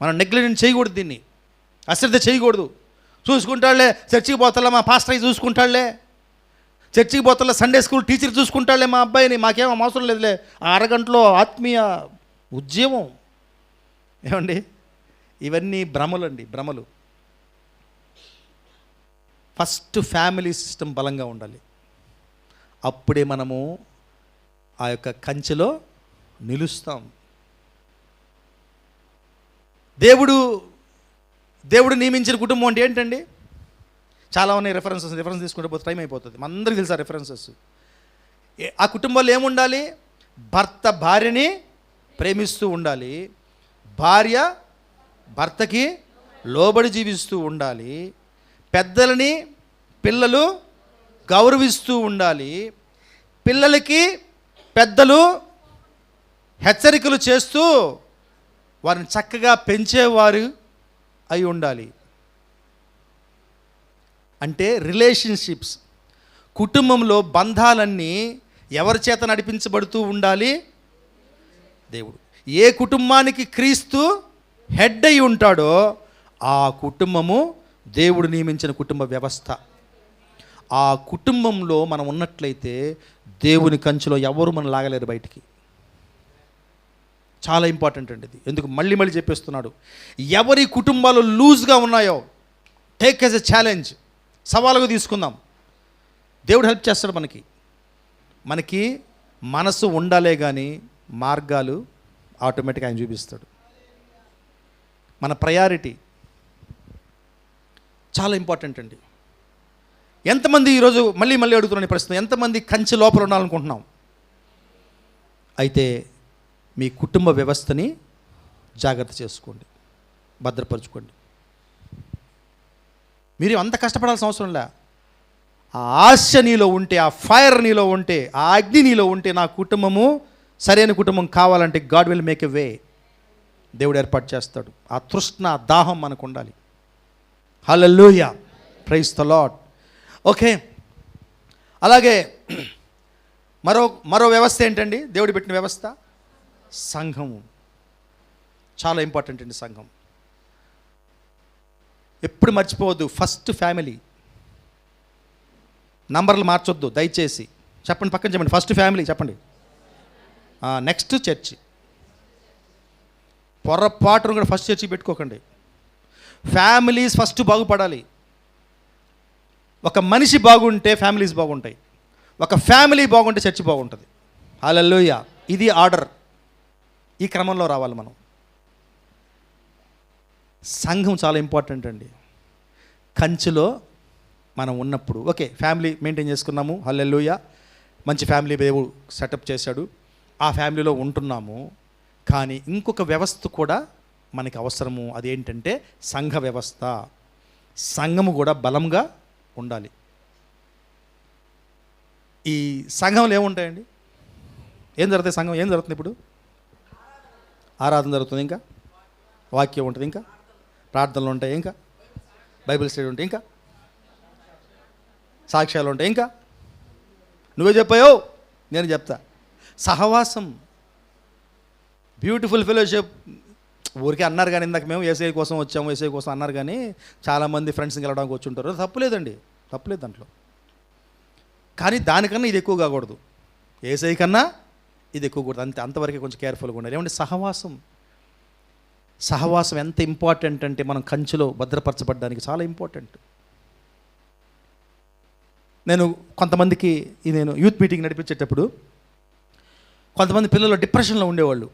మనం నెగ్లెక్ట్ చేయకూడదు, దీన్ని అశ్రద్ధ చేయకూడదు. చూసుకుంటాడులే, చర్చికి పోతాలే మా పాస్టర్ చూసుకుంటాడులే, చర్చికి పోతాలే సండే స్కూల్ టీచర్ చూసుకుంటాడులే మా అబ్బాయిని, మాకేమో అవసరం లేదులే. ఆ అరగంటలో ఆత్మీయ ఉద్యమం ఏమండి, ఇవన్నీ భ్రమలు అండి, భ్రమలు. ఫస్ట్ ఫ్యామిలీ సిస్టమ్ బలంగా ఉండాలి. అప్పుడే మనము ఆ యొక్క కంచెలో నిలుస్తాం. దేవుడు నియమించిన కుటుంబం అంటే ఏంటండి? చాలా ఉన్నాయి రిఫరెన్స్ తీసుకుంటే పోతే టైం అయిపోతుంది. మనందరికీ తెలుసా రిఫరెన్సెస్. ఆ కుటుంబాల్లో ఏముండాలి? భర్త భార్యని ప్రేమిస్తూ ఉండాలి, భార్య భర్తకి లోబడి జీవిస్తూ ఉండాలి, పెద్దలని పిల్లలు గౌరవిస్తూ ఉండాలి, పిల్లలకి పెద్దలు హెచ్చరికలు చేస్తూ వారిని చక్కగా పెంచేవారు అయి ఉండాలి. అంటే రిలేషన్షిప్స్, కుటుంబంలో బంధాలన్నీ ఎవరి చేత నడిపించబడుతూ ఉండాలి? దేవుడు. ఏ కుటుంబానికి క్రీస్తు హెడ్ అయి ఉంటాడో ఆ కుటుంబము దేవుడు నియమించిన కుటుంబ వ్యవస్థ. ఆ కుటుంబంలో మనం ఉన్నట్లయితే దేవుని కంచెలో ఎవరు మనం లాగలేరు బయటికి. చాలా ఇంపార్టెంట్ అండి ఇది. ఎందుకు మళ్ళీ చెప్పేస్తున్నాడు, ఎవరి కుటుంబాలు లూజ్గా ఉన్నాయో టేక్ యాజ్ ఎ ఛాలెంజ్, సవాలుగా తీసుకుందాం. దేవుడు హెల్ప్ చేస్తాడు. మనకి మనసు ఉండాలే కానీ మార్గాలు ఆటోమేటిక్గా ఆయన చూపిస్తాడు. మన ప్రయారిటీ చాలా ఇంపార్టెంట్ అండి. ఎంతమంది ఈరోజు మళ్ళీ అడుగుతున్నాను ఈ ప్రశ్న, ఎంతమంది కంచె లోపల ఉండాలనుకుంటున్నాం? అయితే మీ కుటుంబ వ్యవస్థని జాగ్రత్త చేసుకోండి, భద్రపరచుకోండి. మీరు అంత కష్టపడాల్సిన అవసరం లే. ఆ ఆశ నీలో ఉంటే, ఆ ఫైర్ నీలో ఉంటే, ఆ అగ్ని నీలో ఉంటే, నా కుటుంబము సరైన కుటుంబం కావాలంటే గాడ్ విల్ మేక్ ఎ వే. దేవుడు ఏర్పాటు చేస్తాడు. ఆ తృష్ణ, దాహం మనకు ఉండాలి. హల్లెలూయా, ప్రైజ్ ద లార్డ్. ఓకే, అలాగే మరో వ్యవస్థ ఏంటండి? దేవుడు పెట్టిన వ్యవస్థ సంఘము. చాలా ఇంపార్టెంట్ అండి సంఘం. ఎప్పుడు మర్చిపోవద్దు, ఫస్ట్ ఫ్యామిలీ. నంబర్లు మార్చొద్దు దయచేసి. చెప్పండి, పక్కన చెప్పండి, ఫస్ట్ ఫ్యామిలీ చెప్పండి. Next church. పొరపాటును కూడా ఫస్ట్ చర్చి పెట్టుకోకండి. ఫ్యామిలీస్ ఫస్ట్ బాగుపడాలి. ఒక మనిషి బాగుంటే ఫ్యామిలీస్ బాగుంటాయి. ఒక ఫ్యామిలీ బాగుంటే చర్చి బాగుంటుంది. హల్లెలూయా. ఇది ఆర్డర్. ఈ క్రమంలో రావాలి మనం. సంఘం చాలా ఇంపార్టెంట్ అండి. కంచెలో మనం ఉన్నప్పుడు ఓకే, ఫ్యామిలీ మెయింటైన్ చేసుకున్నాము, హల్లెలూయా, మంచి ఫ్యామిలీ దేవుడు సెటప్ చేశాడు, ఆ ఫ్యామిలీలో ఉంటున్నాము. కానీ ఇంకొక వ్యవస్థ కూడా మనకి అవసరము. అదేంటంటే సంఘ వ్యవస్థ. సంఘము కూడా బలంగా ఉండాలి. ఈ సంఘంలో ఏముంటాయండి? ఏం జరుగుతాయి? సంఘం ఏం జరుగుతుంది? ఇప్పుడు ఆరాధన జరుగుతుంది, ఇంకా వాక్యం ఉంటుంది, ఇంకా ప్రార్థనలు ఉంటాయి, ఇంకా బైబిల్ స్టడీ ఉంటాయి, ఇంకా సాక్ష్యాలు ఉంటాయి, ఇంకా నువ్వే చెప్పాయో నేను చెప్తా. సహవాసం, బ్యూటిఫుల్ ఫెలోషిప్. ఊరికే అన్నారు కానీ ఇందాక మేము ఏసఐ కోసం వచ్చాము, ఏసఐ కోసం అన్నారు కానీ చాలామంది ఫ్రెండ్స్ని కలవడానికి వచ్చి ఉంటారు. తప్పులేదండి, తప్పులేదు దాంట్లో. కానీ దానికన్నా ఇది ఎక్కువ కాకూడదు. ఏసఐ కన్నా ఇది ఎక్కువ కూడదు. అంతవరకే కొంచెం కేర్ఫుల్గా ఉండాలి. ఏమంటే సహవాసం ఎంత ఇంపార్టెంట్ అంటే మనం కంచెలో భద్రపరచబడడానికి చాలా ఇంపార్టెంట్. నేను కొంతమందికి నేను యూత్ మీటింగ్ నడిపించేటప్పుడు కొంతమంది పిల్లలు డిప్రెషన్లో ఉండేవాళ్ళు,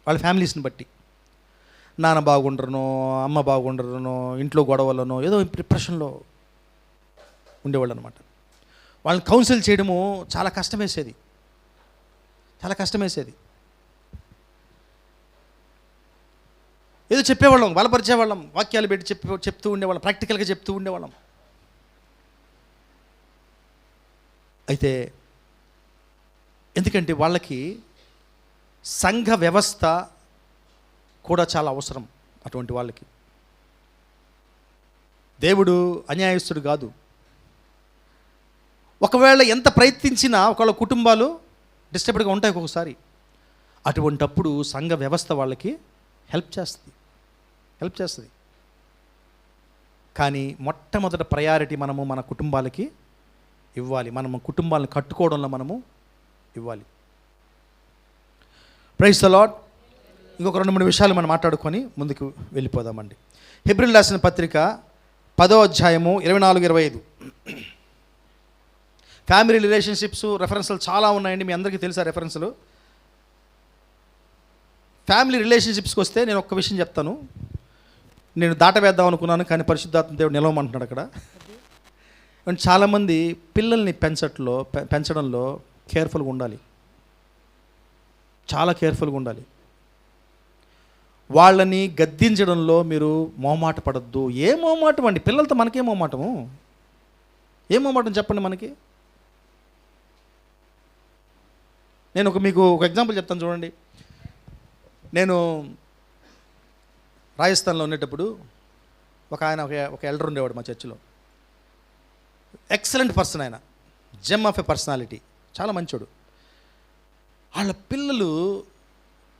వాళ్ళ ఫ్యామిలీస్ని బట్టి. నాన్న బాగుండరనో, అమ్మ బాగుండరనో, ఇంట్లో గొడవలనో, ఏదో డిప్రెషన్లో ఉండేవాళ్ళు అనమాట. వాళ్ళని కౌన్సిల్ చేయడము చాలా కష్టం వేసేది. ఏదో చెప్పేవాళ్ళం, బలపరిచేవాళ్ళం, వాక్యాలు పెట్టి చెప్తూ ఉండేవాళ్ళం, ప్రాక్టికల్గా చెప్తూ ఉండేవాళ్ళం. అయితే ఎందుకంటే వాళ్ళకి సంఘ వ్యవస్థ కూడా చాలా అవసరం. అటువంటి వాళ్ళకి దేవుడు అన్యాయస్తుడు కాదు. ఒకవేళ ఎంత ప్రయత్నించినా ఒకవేళ కుటుంబాలు డిస్టర్బ్డ్గా ఉంటాయి ఒక్కొక్కసారి. అటువంటప్పుడు సంఘ వ్యవస్థ వాళ్ళకి హెల్ప్ చేస్తుంది. కానీ మొట్టమొదట ప్రయారిటీ మనము మన కుటుంబాలకి ఇవ్వాలి. మనము కుటుంబాలను కట్టుకోవడంలో మనము ఇవ్వాలి. Praise the Lord. ఇంకొక 2-3 విషయాలు మనం మాట్లాడుకొని ముందుకు వెళ్ళిపోదామండి. హెబ్రీయులకు రాసిన పత్రిక 10వ అధ్యాయము 24-25. ఫ్యామిలీ రిలేషన్షిప్స్ రెఫరెన్స్లు చాలా ఉన్నాయండి. మీ అందరికీ తెలుసా రెఫరెన్స్లు? ఫ్యామిలీ రిలేషన్షిప్స్కి వస్తే నేను ఒక్క విషయం చెప్తాను. నేను దాటవేద్దాం అనుకున్నాను, కానీ పరిశుద్ధాత్మ దేవుడు నిలవమంటున్నాడు అక్కడ. చాలామంది పిల్లల్ని పెంచడంలో కేర్ఫుల్గా ఉండాలి. చాలా కేర్ఫుల్గా ఉండాలి. వాళ్ళని గద్దించడంలో మీరు మొహమాట పడద్దు. ఏ మొహమాటం అండి? పిల్లలతో మనకేం మొహమాటము? ఏం మొహమాటం చెప్పండి మనకి. నేను మీకు ఒక ఎగ్జాంపుల్ చెప్తాను చూడండి. నేను రాజస్థాన్లో ఉండేటప్పుడు ఒక ఎల్డర్ ఉండేవాడు మా చర్చిలో. ఎక్సలెంట్ పర్సన్ ఆయన, జెమ్ ఆఫ్ ఎ పర్సనాలిటీ, చాలా మంచోడు. వాళ్ళ పిల్లలు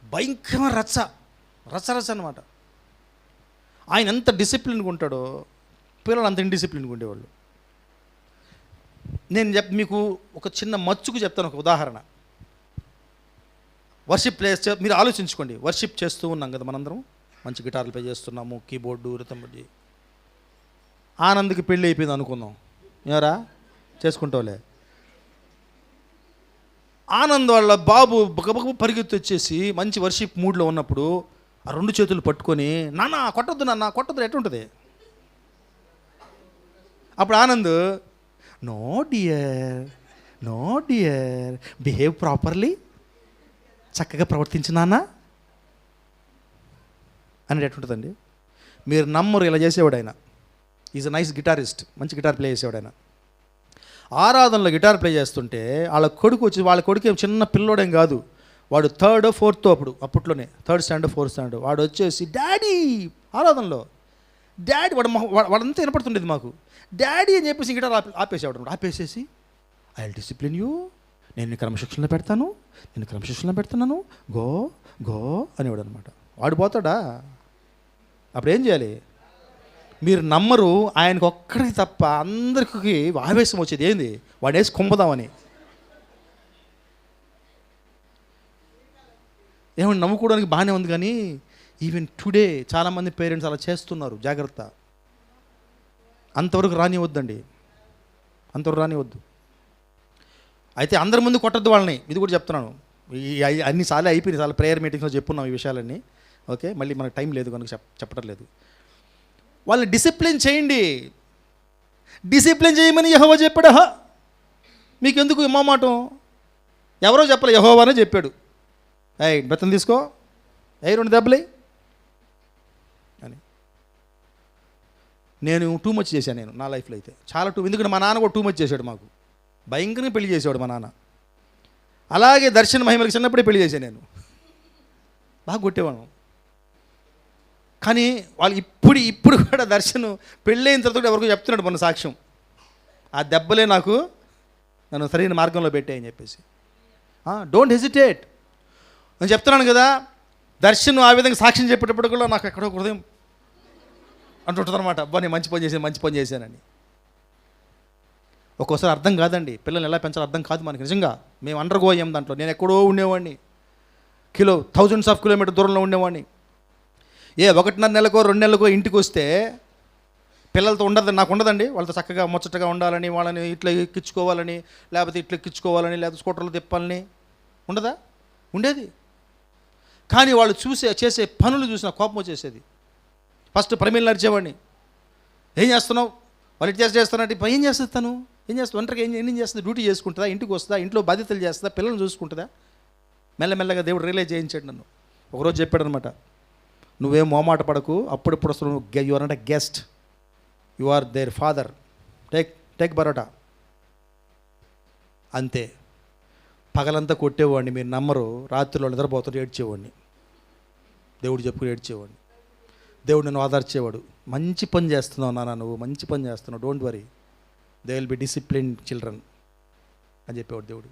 భయంకరమైన రచ్చ అనమాట. ఆయన ఎంత డిసిప్లిన్గా ఉంటాడో పిల్లలు అంత ఇండిసిప్లిన్గా ఉండేవాళ్ళు. నేను మీకు ఒక చిన్న మచ్చుకు చెప్తాను, ఒక ఉదాహరణ. వర్షిప్ ప్లేస్ మీరు ఆలోచించుకోండి. వర్షిప్ చేస్తూ ఉన్నాం కదా మనందరం, మంచి గిటార్లు ప్లే చేస్తున్నాము, కీబోర్డు రితమడి. ఆనంద్కి పెళ్ళి అయిపోయింది అనుకుందాం, ఎవరా చేసుకుంటావులే. ఆనంద్ వాళ్ళ బాబు బగబగ పరిగెత్తి వచ్చేసి మంచి వర్షిప్ మూడ్లో ఉన్నప్పుడు ఆ 2 చేతులు పట్టుకొని నాన్న కొట్టొద్దు నాన్న కొట్టొద్దు ఎట్లుంటుంది. అప్పుడు Anand no dear behave properly, చక్కగా ప్రవర్తించు నాన్న అని ఎట్లుంటుందండి. మీరు నమ్మరు, ఇలా చేసేవాడు ఆయన. ఈజ్ అ నైస్ గిటారిస్ట్, మంచి గిటార్ ప్లే చేసేవాడు ఆయన. ఆరాధనలో గిటార్ ప్లే చేస్తుంటే వాళ్ళ కొడుకు ఏం చిన్న పిల్లోడేం కాదు, వాడు 3rd or 4th అప్పట్లోనే 3rd standard 4th standard వాడు వచ్చేసి డాడీ ఆరాధనలో డాడీ వాడంతా వినపడుతుండేది మాకు. డాడీ అని చెప్పేసి గిటార్ ఆపేసేవాడు. ఆపేసేసి ఐ విల్ డిసిప్లిన్ యూ, నేను క్రమశిక్షణలో పెడుతున్నాను గో గో అనేవాడు అనమాట. వాడు పోతాడా? అప్పుడు ఏం చేయాలి? మీరు నమ్మరు, ఆయనకు ఒక్కడికి తప్ప అందరికీ ఆవేశం వచ్చేది ఏంది, వాడు వేసి కుంపదామని. ఏమన్నా నమ్ముకోవడానికి బాగానే ఉంది, కానీ ఈవెన్ టుడే చాలామంది పేరెంట్స్ అలా చేస్తున్నారు. జాగ్రత్త, అంతవరకు రానివద్దండి, అంతవరకు రానివద్దు. అయితే అందరి ముందు కొట్టద్దు వాళ్ళని, ఇది కూడా చెప్తున్నాను. అన్నిసార్లు అయిపోయినాయి, చాలా ప్రేయర్ మీటింగ్స్లో చెప్పున్నాం ఈ విషయాలన్నీ. ఓకే, మళ్ళీ మనకు టైం లేదు కనుక చెప్పడం లేదు. వాళ్ళని డిసిప్లిన్ చేయండి. డిసిప్లిన్ చేయమని యెహోవా చెప్పాడు. మీకెందుకు ఇమ్మామాటం? ఎవరో చెప్పలే, యెహోవానే చెప్పాడు. బెత్తం తీసుకో, 2 దెబ్బలు అని. నేను టూ మచ్ చేశాను, నేను నా లైఫ్లో అయితే చాలా ఎందుకంటే మా నాన్న కూడా టూ మచ్ చేశాడు. మాకు భయంకరంగా పెళ్లి చేసేవాడు మా నాన్న. అలాగే దర్శన మహిమలకు చిన్నప్పుడే పెళ్లి చేశాను నేను, బాగా కొట్టేవాడు. కానీ వాళ్ళు ఇప్పుడు కూడా దర్శనం పెళ్ళైన తర్వాత ఎవరికో చెప్తున్నాడు మన సాక్ష్యం, ఆ దెబ్బలే నన్ను సరైన మార్గంలో పెట్టాయని చెప్పేసి. డోంట్ హెజిటేట్ నేను చెప్తున్నాను కదా. దర్శనం ఆ విధంగా సాక్ష్యం చెప్పేటప్పుడు కూడా నాకు ఎక్కడో హృదయం అంటుంటుంది అనమాట. అబ్బా నేను మంచి పని చేశానని. ఒక్కోసారి అర్థం కాదండి, పిల్లల్ని ఎలా పెంచాలో అర్థం కాదు మనకి. నిజంగా మేము అండర్గో అయ్యాం దాంట్లో. నేను ఎక్కడో ఉండేవాడిని, thousands of kilometers దూరంలో ఉండేవాడిని. 1.5 నెలకో 2 నెలలకో ఇంటికి వస్తే పిల్లలతో నాకు ఉండదండి. వాళ్ళతో చక్కగా ముచ్చటగా ఉండాలని, వాళ్ళని ఇట్లా ఎక్కించుకోవాలని, లేకపోతే ఇట్లా ఎక్కించుకోవాలని, లేకపోతే స్కూటర్లు తిప్పాలని ఉండదా? ఉండేది. కానీ వాళ్ళు చేసే పనులు చూసి నాకు కోపం వచ్చేసేది. ఫస్ట్ ప్రమీలు నడిచేవాడిని, ఏం చేస్తున్నావు, వాళ్ళు ఇటు చేస్తున్నట్టు ఏం చేస్తుంది తను, ఏం చేస్తుంది, ఒంటరిగా ఏం చేస్తుంది, డ్యూటీ చేసుకుంటుందా, ఇంటికి వస్తుందా, ఇంట్లో బాధ్యతలు చేస్తుందా, పిల్లల్ని చూసుకుంటుందా. మెల్లమెల్లగా దేవుడు రియలైజ్ చేయించాడు నన్ను. ఒకరోజు చెప్పాడు అనమాట, నువ్వేం మోమాట పడకు, అప్పుడప్పుడు వస్తున్నావు, you are not a guest, you are there father, take బరోటా. అంతే. పగలంతా కొట్టేవాడిని, మీరు నమ్మరు. రాత్రిలో నిద్రపోతాడు ఏడ్చేవాడిని, దేవుడు చెప్పుకుని ఏడ్చేవాడిని. దేవుడు నన్ను ఆదర్చేవాడు. మంచి పని చేస్తున్నావు నాన్న, నువ్వు మంచి పని చేస్తున్నావు, don't worry, they will be discipline children అని చెప్పేవాడు దేవుడు.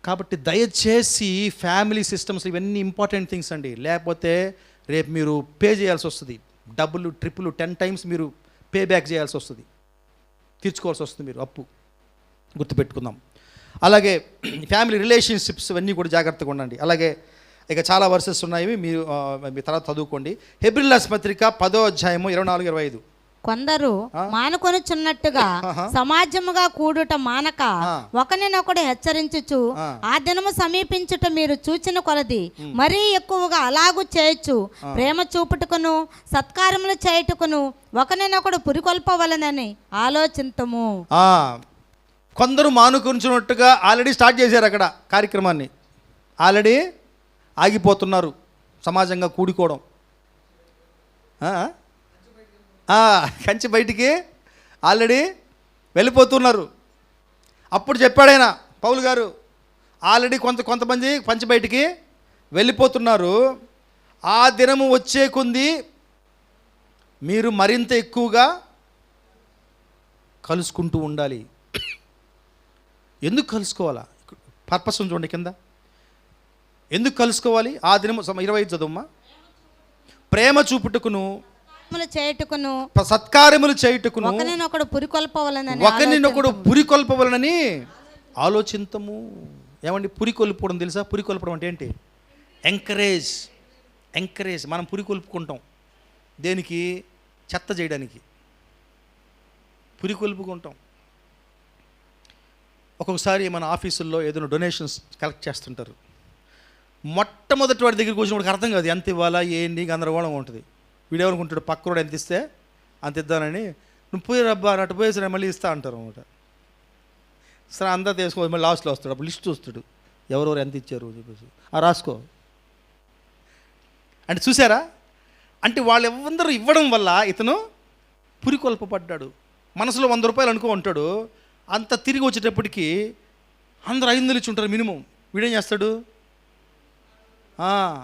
కాబట్టి దయచేసి ఫ్యామిలీ సిస్టమ్స్ ఇవన్నీ ఇంపార్టెంట్ థింగ్స్ అండి. లేకపోతే రేపు మీరు పే చేయాల్సి వస్తుంది, డబ్బులు ట్రిప్పులు 10 times మీరు పే బ్యాక్ చేయాల్సి వస్తుంది, తీర్చుకోవాల్సి వస్తుంది మీరు అప్పు. గుర్తుపెట్టుకుందాం. అలాగే ఫ్యామిలీ రిలేషన్షిప్స్ ఇవన్నీ కూడా జాగ్రత్తగా ఉండండి. అలాగే ఇక చాలా వర్సెస్ ఉన్నాయి, మీరు మీ తర్వాత చదువుకోండి. హెబ్రీయుల పత్రిక 10వ అధ్యాయము 24-25. కొందరు మానుకొనుచున్నట్టుగా సమాజముగా కూడుట మానక ఒకరినొకడు హెచ్చరించుచు ఆ దినము సమీపించుట మీరు చూచిన కొలది మరీ ఎక్కువగా అలాగూ చేయొచ్చు. ప్రేమ చూపుటకును సత్కారములు చేయుటకును ఒకరినొకడు పురికొల్పవలనని ఆలోచింతము. కొందరు మానుకొనుచున్నట్టుగా ఆల్రెడీ స్టార్ట్ చేశారు అక్కడ కార్యక్రమాన్ని, ఆల్రెడీ ఆగిపోతున్నారు. సమాజంగా కూడుకోవడం, కంచి బయటికి ఆల్రెడీ వెళ్ళిపోతున్నారు. అప్పుడు చెప్పాడైనా పౌలు గారు, ఆల్రెడీ కొంతమంది కంచి బయటికి వెళ్ళిపోతున్నారు. ఆ దినము వచ్చే కొంది మీరు మరింత ఎక్కువగా కలుసుకుంటూ ఉండాలి. ఎందుకు కలుసుకోవాలా? పర్పస్ చూడండి కింద, ఎందుకు కలుసుకోవాలి? ఆ దినము 25 చదువుమ్మా. ప్రేమ చూపుటకును సత్కార్యములు చేయుటకును ఒకరినొకడు పురికొల్పవలనని ఆలోచింతము. ఏమండి పురికొల్పడం తెలుసా? పురికొల్పడం అంటే ఏంటి? ఎంకరేజ్. మనం పురికొల్పుకుంటాం దేనికి? చెత్త చేయడానికి పురికొల్పుకుంటాం. ఒక్కొక్కసారి మన ఆఫీసుల్లో ఏదైనా డొనేషన్స్ కలెక్ట్ చేస్తుంటారు. మొట్టమొదటి వాడి దగ్గరికి వచ్చిన వాడికి అర్థం కాదు ఎంత ఇవ్వాలా ఏంటి, గందరగోళంగా ఉంటుంది. వీడేమనుకుంటాడు పక్కరోడు ఎంత ఇస్తే అంత ఇద్దానని, నువ్వు పోయి రబ్బా అటు పోయేసి మళ్ళీ ఇస్తా అంటారు అనమాట. సరే అంతా తీసుకో, మళ్ళీ లాస్ట్లో వస్తాడు. అప్పుడు లిస్ట్ చూస్తాడు ఎవరెవరు ఎంత ఇచ్చారు చెప్పేసి, రాసుకో అంటే. చూసారా, అంటే వాళ్ళు ఎవరందరూ ఇవ్వడం వల్ల ఇతను పురికొల్పబడ్డాడు. మనసులో 100 రూపాయలు అనుకో ఉంటాడు, అంత తిరిగి వచ్చేటప్పటికి అందరూ 500 ఇచ్చి ఉంటారు మినిమం. వీడేం చేస్తాడు,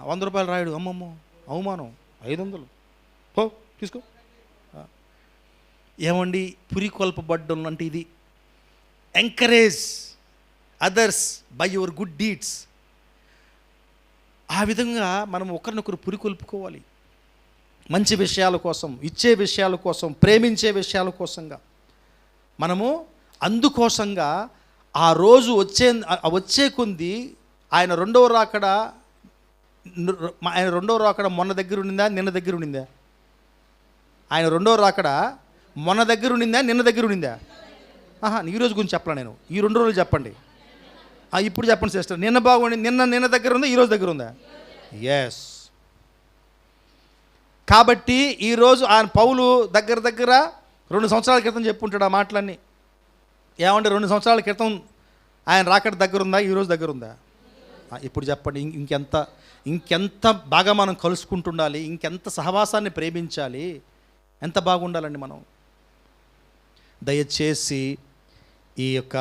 100 రూపాయలు రాయడు, అమ్మమ్మో అవమానం, 500 పో తీసుకో. ఏమండి, పురికొల్పబడ్డం అంటే ఇది. Encourage others by your good deeds. ఆ విధంగా మనం ఒకరినొకరు పురికొల్పుకోవాలి. మంచి విషయాల కోసం, ఇచ్చే విషయాల కోసం, ప్రేమించే విషయాల కోసంగా మనము అందుకోసంగా ఆ రోజు వచ్చే కొద్ది ఆయన రెండవ రాకడ మొన్న దగ్గర ఉండిందా, నిన్న దగ్గర ఉండిందా? ఆయన రెండవ రాకడ మొన్న దగ్గర ఉండిందా, నిన్న దగ్గర ఉండిందా? ఈ రోజు గురించి చెప్పలా నేను, ఈ 2 రోజులు చెప్పండి. ఇప్పుడు చెప్పండి సిస్టర్, నిన్న బాగుండి, నిన్న దగ్గర ఉందా, ఈరోజు దగ్గర ఉందా? ఎస్. కాబట్టి ఈరోజు ఆయన పౌలు దగ్గర 2 సంవత్సరాల క్రితం చెప్పుంటాడు ఆ మాటలన్నీ. ఏమంటే 2 సంవత్సరాల క్రితం ఆయన రాకడ దగ్గర ఉందా, ఈరోజు దగ్గర ఉందా? ఇప్పుడు చెప్పండి. ఇంకెంత బాగా మనం కలుసుకుంటుండాలి, ఇంకెంత సహవాసాన్ని ప్రేమించాలి, ఎంత బాగుండాలండి మనం. దయచేసి ఈ యొక్క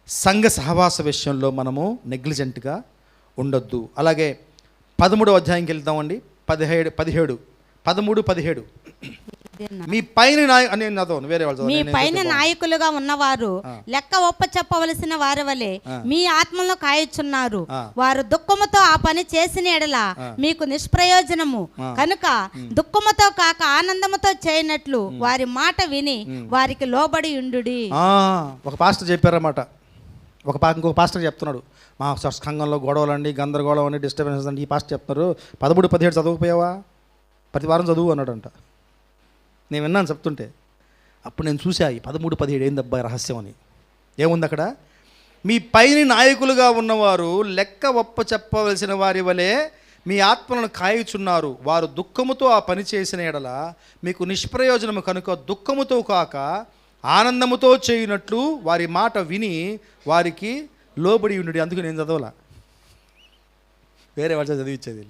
సంఘ సహవాస విషయంలో మనము నెగ్లిజెంట్గా ఉండొద్దు. అలాగే 13వ అధ్యాయంకి వెళ్తామండి. 13-17 మీ పైన నాయకులుగా ఉన్నవారు లెక్క ఒప్ప చెప్పవలసిన వారి వలె మీ ఆత్మలో కాయచున్నారు. వారు దుఃఖముతో ఆ పని చేసిన ఎడల మీకు నిష్ప్రయోజనము కనుక దుఃఖముతో కాక ఆనందముతో చేయనట్లు వారి మాట విని వారికి లోబడి ఉండుడి. ఒక పాస్టర్ చెప్పారన్నమాట. ఇంకొక పాస్టర్ చెప్తున్నాడు, మా సంఘంలో గొడవలండి, గందరగోళం అండి, డిస్టర్బెన్సెస్ అండి. ఈ పాస్టర్ చెప్తున్నారు, 13-17 చదవకపోయావా, ప్రతి వారం చదువు అన్నాడంట. నేను విన్నాను చెప్తుంటే. అప్పుడు నేను చూసా ఈ 13-17 ఏందబ్బా రహస్యం అని. ఏముంది అక్కడ, మీ పైన నాయకులుగా ఉన్నవారు లెక్క ఒప్ప చెప్పవలసిన వారి వలె మీ ఆత్మలను కాయుచున్నారు. వారు దుఃఖముతో ఆ పని చేసిన ఎడల మీకు నిష్ప్రయోజనము కనుక దుఃఖముతో కాక ఆనందముతో చేయనట్లు వారి మాట విని వారికి లోబడి ఉండి. అందుకు నేను చదవలా, వేరే వాళ్ళ చదివించేది.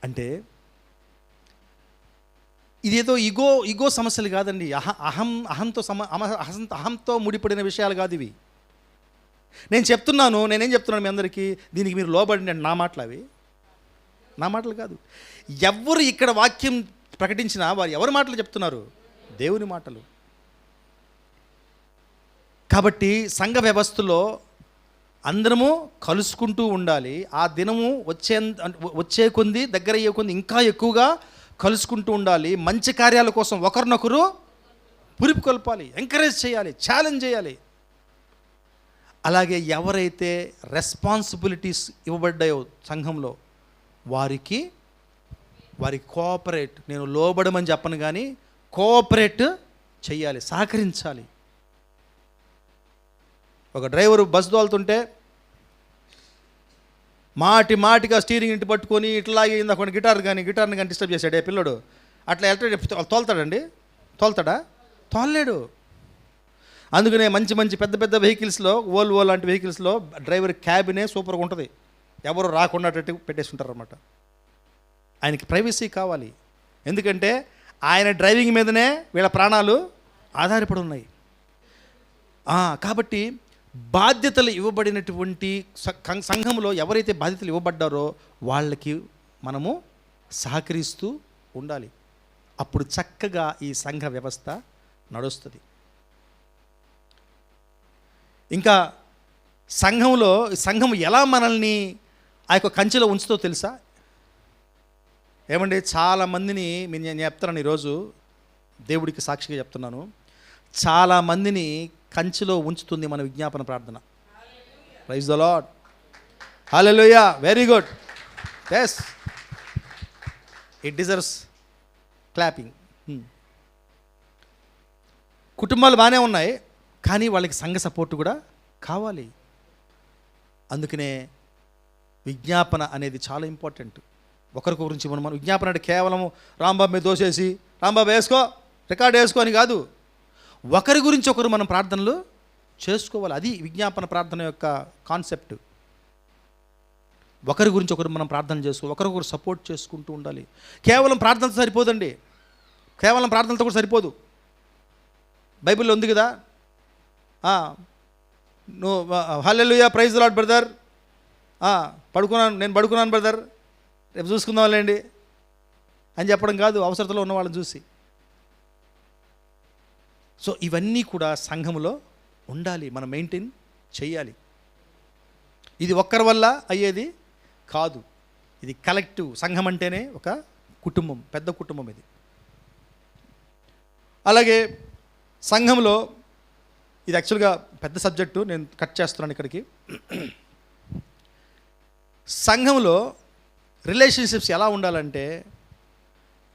అంటే ఇదేదో ఇగో సమస్యలు కాదండి. అహంతో ముడిపడిన విషయాలు కాదు ఇవి. నేనేం చెప్తున్నాను మీ అందరికీ, దీనికి మీరు లోబడి నా మాటలు అవి, నా మాటలు కాదు. ఎవరు ఇక్కడ వాక్యం ప్రకటించినా వారు ఎవరి మాటలు చెప్తున్నారు? దేవుని మాటలు. కాబట్టి సంఘ వ్యవస్థలో అందరము కలుసుకుంటూ ఉండాలి. ఆ దినము వచ్చే కొద్ది, దగ్గర అయ్యే కొద్ది ఇంకా ఎక్కువగా కలుసుకుంటూ ఉండాలి. మంచి కార్యాల కోసం ఒకరినొకరు పురిపుకొల్పాలి, ఎంకరేజ్ చేయాలి, ఛాలెంజ్ చేయాలి. అలాగే ఎవరైతే రెస్పాన్సిబిలిటీస్ ఇవ్వబడ్డాయో సంఘంలో వారికి కోఆపరేట్, నేను లోబడమని చెప్పను కానీ కోఆపరేట్ చేయాలి, సహకరించాలి. ఒక డ్రైవరు బస్సు తోలుతుంటే మాటిగా స్టీరింగ్ ఇంటి పట్టుకొని ఇట్లాగే ఇందాక గిటార్ని కానీ డిస్టర్బ్ చేశాడు పిల్లడు. అట్లా ఎలక్ట్రిక్ తోలుతాడండి? తోలలేడు. అందుకనే మంచి పెద్ద వెహికల్స్లో, ఓల్వో లాంటి వెహికల్స్లో డ్రైవర్ క్యాబినే సూపర్గా ఉంటుంది. ఎవరు రాకుండా పెట్టేస్తుంటారు అన్నమాట. ఆయనకి ప్రైవసీ కావాలి. ఎందుకంటే ఆయన డ్రైవింగ్ మీదనే వీళ్ళ ప్రాణాలు ఆధారపడి ఉన్నాయి. కాబట్టి బాధ్యతలు ఇవ్వబడినటువంటి సంఘంలో ఎవరైతే బాధ్యతలు ఇవ్వబడ్డారో వాళ్ళకి మనము సహకరిస్తూ ఉండాలి. అప్పుడు చక్కగా ఈ సంఘ వ్యవస్థ నడుస్తుంది. ఇంకా సంఘం ఎలా మనల్ని ఆ యొక్క కంచెలో ఉంచుతో తెలుసా? ఏమంటే చాలామందిని నేను చెప్తున్నాను, ఈరోజు దేవుడికి సాక్షిగా చెప్తున్నాను, చాలామందిని కంచెలో ఉంచుతుంది మన విజ్ఞాపన ప్రార్థన. Praise the lord, hallelujah, very good, yes, it deserves clapping. కుటుంబాలు బాగానే ఉన్నాయి కానీ వాళ్ళకి సంఘ సపోర్ట్ కూడా కావాలి. అందుకనే విజ్ఞాపన అనేది చాలా ఇంపార్టెంట్. ఒకరి గురించి మనం విజ్ఞాపన అంటే కేవలం రాంబాబు మీద దోసేసి రాంబాబు వేసుకో రికార్డు వేసుకో అని కాదు. ఒకరి గురించి ఒకరు మనం ప్రార్థనలు చేసుకోవాలి. అది విజ్ఞాపన ప్రార్థన యొక్క కాన్సెప్ట్. ఒకరి గురించి ఒకరు మనం ప్రార్థన చేసుకో, ఒకరికొకరు సపోర్ట్ చేసుకుంటూ ఉండాలి. కేవలం ప్రార్థనతో సరిపోదండి, కేవలం ప్రార్థనతో కూడా సరిపోదు. బైబిల్లో ఉంది కదా, నువ్వు hallelujah praise the Lord brother, నేను పడుకున్నాను బ్రదర్, రేపు చూసుకుందాంలేండి అని చెప్పడం కాదు, అవసరతలో ఉన్న వాళ్ళని చూసి. సో ఇవన్నీ కూడా సంఘములో ఉండాలి, మనం మెయింటైన్ చేయాలి. ఇది ఒక్కరి వల్ల అయ్యేది కాదు, ఇది కలెక్టివ్. సంఘం అంటేనే ఒక కుటుంబం, పెద్ద కుటుంబం ఇది. అలాగే సంఘంలో ఇది యాక్చువల్గా పెద్ద సబ్జెక్టు, నేను కట్ చేస్తున్నాను ఇక్కడికి. సంఘంలో రిలేషన్షిప్స్ ఎలా ఉండాలంటే,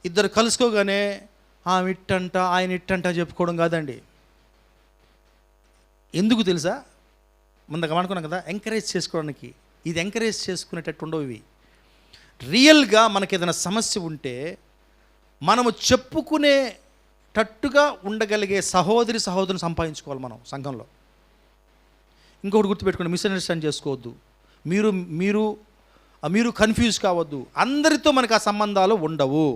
ఇద్దరు కలుసుకోగానే ఆమె ఇట్టంట ఆయన ఇట్టంట చెప్పుకోవడం కాదండి. ఎందుకు తెలుసా, ముందుగా అనుకున్నాం కదా, ఎంకరేజ్ చేసుకోవడానికి. ఇది ఎంకరేజ్ చేసుకునేటట్టు ఉండవు ఇవి. రియల్గా మనకి ఏదైనా సమస్య ఉంటే మనము చెప్పుకునేటట్టుగా ఉండగలిగే సహోదరుని సంపాదించుకోవాలి మనం సంఘంలో. ఇంకొకటి గుర్తుపెట్టుకోండి, మిస్అండర్స్టాండ్ చేసుకోవద్దు, మీరు కన్ఫ్యూజ్ కావద్దు. అందరితో మనకు ఆ సంబంధాలు ఉండవు.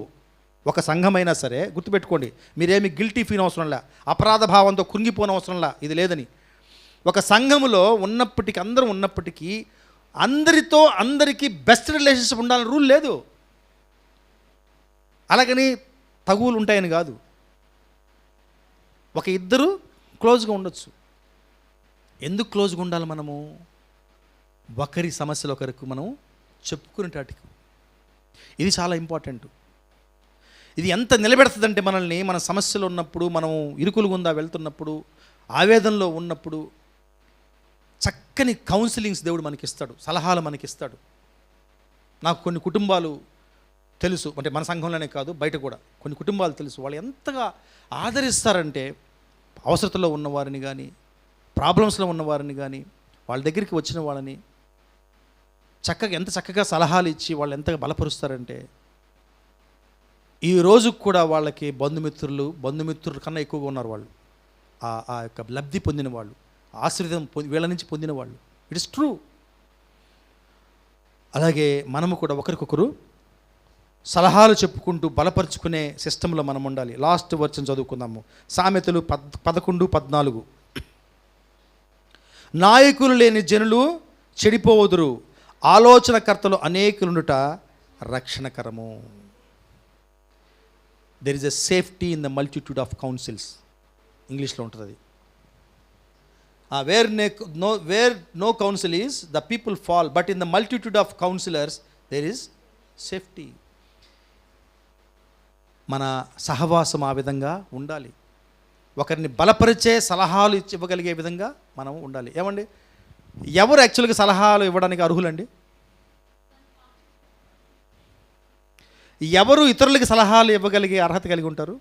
ఒక సంఘమైనా సరే గుర్తుపెట్టుకోండి, మీరేమి గిల్టీ ఫీల్ అవసరంలా, అపరాధ భావంతో కృంగిపోనవసరంలా, ఇది లేదని. ఒక సంఘములో ఉన్నప్పటికీ, అందరూ ఉన్నప్పటికీ అందరితో అందరికీ బెస్ట్ రిలేషన్షిప్ ఉండాలని రూల్ లేదు. అలాగని తగువులు ఉంటాయని కాదు. ఒక ఇద్దరు క్లోజ్గా ఉండొచ్చు. ఎందుకు క్లోజ్గా ఉండాలి మనము? ఒకరి సమస్యలు ఒకరికి మనం చెప్పుకునేటాటికి. ఇది చాలా ఇంపార్టెంట్. ఇది ఎంత నిలబెడుతుందంటే మనల్ని, మన సమస్యలు ఉన్నప్పుడు, మనం ఇరుకులు గుందా వెళ్తున్నప్పుడు, ఆవేదనలో ఉన్నప్పుడు చక్కని కౌన్సిలింగ్స్ దేవుడు మనకిస్తాడు, సలహాలు మనకిస్తాడు. నాకు కొన్ని కుటుంబాలు తెలుసు, అంటే మన సంఘంలోనే కాదు బయట కూడా కొన్ని కుటుంబాలు తెలుసు. వాళ్ళు ఎంతగా ఆదరిస్తారంటే, అవసరతలో ఉన్నవారిని కానీ, ప్రాబ్లమ్స్లో ఉన్నవారిని కానీ, వాళ్ళ దగ్గరికి వచ్చిన వాళ్ళని ఎంత చక్కగా సలహాలు ఇచ్చి వాళ్ళు ఎంతగా బలపరుస్తారంటే, ఈ రోజు కూడా వాళ్ళకి బంధుమిత్రుల కన్నా ఎక్కువగా ఉన్నారు వాళ్ళు. ఆ యొక్క లబ్ధి పొందిన వాళ్ళు, ఆశీర్వాదం వీళ్ళ నుంచి పొందిన వాళ్ళు. It is true. అలాగే మనము కూడా ఒకరికొకరు సలహాలు చెప్పుకుంటూ బలపరుచుకునే సిస్టంలో మనం ఉండాలి. లాస్ట్ వర్షన్ చదువుకుందాము, సామెతలు 11:14. నాయకులు లేని జనులు చెడిపోవదురు, ఆలోచనకర్తలు అనేకులుండుట రక్షణకరము. There is a safety in the multitude of counsels, ఇంగ్లీష్లో ఉంటుంది అది. Where no counsel is the people fall, but in the multitude of counsellors there is safety. మన సహవాసం ఆ విధంగా ఉండాలి. ఒకరిని బలపరిచే సలహాలు ఇవ్వగలిగే విధంగా మనం ఉండాలి. ఏమండి, ఎవరు యాక్చువల్గా సలహాలు ఇవ్వడానికి అర్హులండి? ఎవరు ఇతరులకి సలహాలు ఇవ్వగలిగే అర్హత కలిగి ఉంటారు?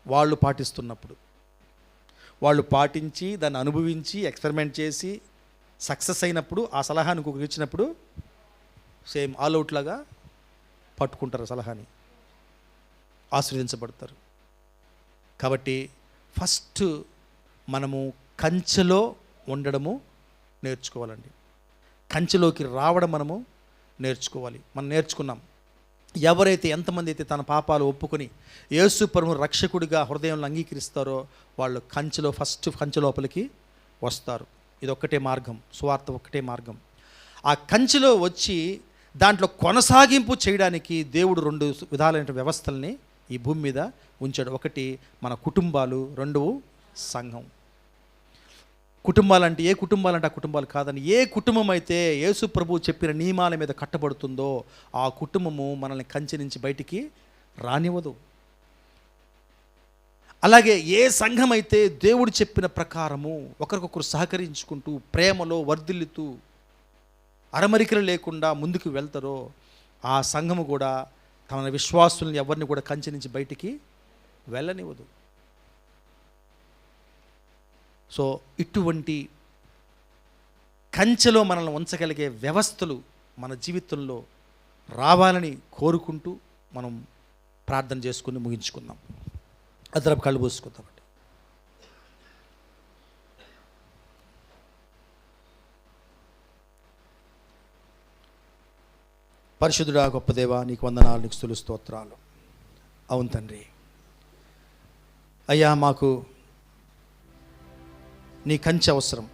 వాళ్ళు పాటిస్తున్నప్పుడు, వాళ్ళు పాటించి దాన్ని అనుభవించి ఎక్స్పెరిమెంట్ చేసి సక్సెస్ అయినప్పుడు, ఆ సలహాని ఇంకొకరికి ఇచ్చినప్పుడు సేమ్ ఆల్అవుట్ లాగా పట్టుకుంటారు, సలహాని ఆశీర్వదించబడతారు. కాబట్టి ఫస్ట్ మనము కంచెలో ఉండడము నేర్చుకోవాలండి. కంచెలోకి రావడం మనము నేర్చుకోవాలి. మనం నేర్చుకున్నాం. ఎవరైతే ఎంతమంది అయితే తన పాపాలు ఒప్పుకొని యేసు ప్రభువును రక్షకుడిగా హృదయంలో అంగీకరిస్తారో వాళ్ళు కంచె లోపలికి వస్తారు. ఇది ఒక్కటే మార్గం, సువార్త ఒక్కటే మార్గం. ఆ కంచెలో వచ్చి దాంట్లో కొనసాగింపు చేయడానికి దేవుడు 2 విధాలైన వ్యవస్థల్ని ఈ భూమి మీద ఉంచాడు. ఒకటి మన కుటుంబాలు, 2 సంఘం. కుటుంబాలంటే ఏ కుటుంబాలంటే ఆ కుటుంబాలు కాదని, ఏ కుటుంబం అయితే యేసు ప్రభువు చెప్పిన నియమాల మీద కట్టబడుతుందో ఆ కుటుంబము మనల్ని కంచె నుంచి బయటికి రానివ్వదు. అలాగే ఏ సంఘం అయితే దేవుడు చెప్పిన ప్రకారము ఒకరికొకరు సహకరించుకుంటూ ప్రేమలో వర్ధిల్లుతూ అరమరికలు లేకుండా ముందుకు వెళ్తారో ఆ సంఘము కూడా తమ విశ్వాసుల్ని ఎవరిని కూడా కంచె నుంచి బయటికి వెళ్ళనివ్వదు. సో ఇటువంటి కంచెలో మనల్ని ఉంచగలిగే వ్యవస్థలు మన జీవితంలో రావాలని కోరుకుంటూ మనం ప్రార్థన చేసుకుని ముగించుకుందాం. అదరపు కళ్ళు పోసుకుందాం. పరిశుద్ధుడా, గొప్ప దేవా, నీకు వందనాలు, నీకు స్తుతులు, స్తోత్రాలు. అవును తండ్రి, అయ్యా మాకు నీ కంచె అవసరం.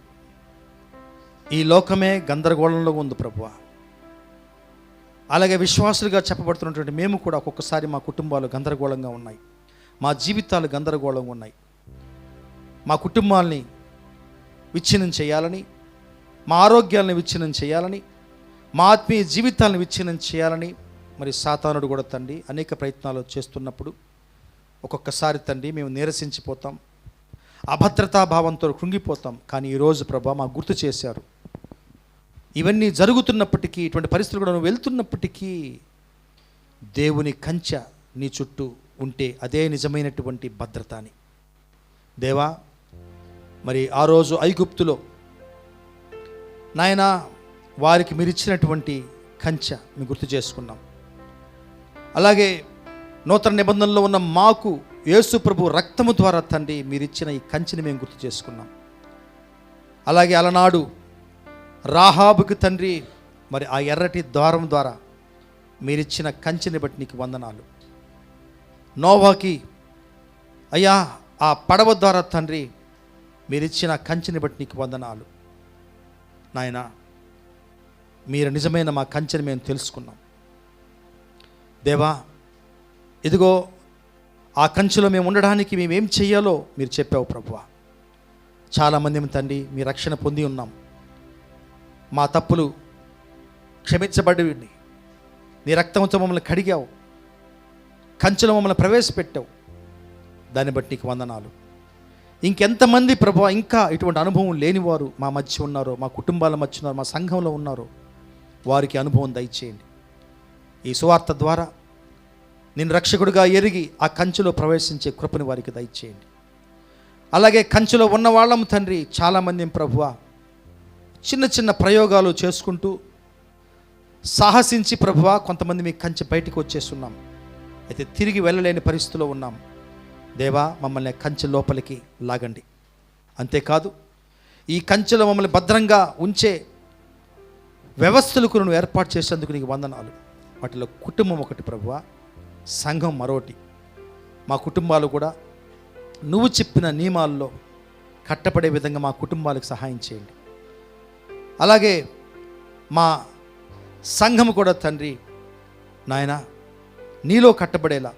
ఈ లోకమే గందరగోళంలో ఉంది ప్రభువా. అలాగే విశ్వాసులుగా చెప్పబడుతున్నటువంటి మేము కూడా ఒక్కొక్కసారి మా కుటుంబాలు గందరగోళంగా ఉన్నాయి, మా జీవితాలు గందరగోళంగా ఉన్నాయి. మా కుటుంబాల్ని విచ్ఛిన్నం చేయాలని, మా ఆరోగ్యాలను విచ్ఛిన్నం చేయాలని, మా ఆత్మీయ జీవితాలను విచ్ఛిన్నం చేయాలని మరి సాతానుడు కూడా తండ్రి అనేక ప్రయత్నాలు చేస్తున్నప్పుడు ఒక్కొక్కసారి తండ్రి మేము నీరసించిపోతాం, అభద్రతా భావంతో కృంగిపోతాం. కానీ ఈరోజు ప్రభా మాకు గుర్తు చేశారు, ఇవన్నీ జరుగుతున్నప్పటికీ, ఇటువంటి పరిస్థితులు కూడా నువ్వు వెళ్తున్నప్పటికీ దేవుని కంచె నీ చుట్టూ ఉంటే అదే నిజమైనటువంటి భద్రత అని. దేవా, మరి ఆ రోజు ఐగుప్తులో నాయనా వారికి మీరు ఇచ్చినటువంటి కంచె మేము గుర్తు చేసుకున్నాం. అలాగే నూతన నిబంధనలో ఉన్న మాకు యేసు ప్రభు రక్తము ద్వారా తండ్రి మీరు ఇచ్చిన ఈ కంచెని మేము గుర్తు చేసుకున్నాం. అలాగే అలనాడు రాహాబుకి తండ్రి మరి ఆ ఎర్రటి ద్వారం ద్వారా మీరిచ్చిన కంచెని బట్టి నీకు వందనాలు. నోవాకి అయ్యా ఆ పడవ ద్వారా తండ్రి మీరిచ్చిన కంచెని బట్టి నీకు వందనాలు. నాయనా, మీరు నిజమైన మా కంచెని మేము తెలుసుకున్నాం. దేవా, ఇదిగో ఆ కంచెలో మేము ఉండడానికి మేమేం చెయ్యాలో మీరు చెప్పావు ప్రభువా. చాలామంది తండ్రి మీ రక్షణ పొంది ఉన్నాం, మా తప్పులు క్షమించబడి నీ రక్తంతో మమ్మల్ని కడిగావు, కంచెలో మమ్మల్ని ప్రవేశపెట్టావు. దాన్ని బట్టి నీకు వందనాలు. ఇంకెంతమంది ప్రభువా ఇంకా ఇటువంటి అనుభవం లేనివారు మా మధ్య ఉన్నారో, మా కుటుంబాల మధ్య ఉన్నారో, మా సంఘంలో ఉన్నారో వారికి అనుభవం దయచేయండి. ఈ సువార్త ద్వారా నేను రక్షకుడిగా ఎరిగి ఆ కంచెలో ప్రవేశించే కృపని వారికి దయచేయండి. అలాగే కంచెలో ఉన్న వాళ్ళము తండ్రి చాలామంది ప్రభువా చిన్న చిన్న ప్రయోగాలు చేసుకుంటూ సాహసించి ప్రభువా కొంతమంది మీ కంచె బయటికి వచ్చేస్తున్నాం, అయితే తిరిగి వెళ్ళలేని పరిస్థితిలో ఉన్నాం. దేవా, మమ్మల్ని కంచె లోపలికి లాగండి. అంతేకాదు ఈ కంచెలో మమ్మల్ని భద్రంగా ఉంచే వ్యవస్థలకు నువ్వు ఏర్పాటు చేసేందుకు నీకు వందనాలు. వాటిలో కుటుంబం ఒకటి ప్రభువా, సంఘం మరోటి. మా కుటుంబాలు కూడా నువ్వు చెప్పిన నియమాల్లో కట్టబడే విధంగా మా కుటుంబాలకు సహాయం చేయండి. అలాగే మా సంఘము కూడా తండ్రి నాయన నీలో కట్టబడేలా,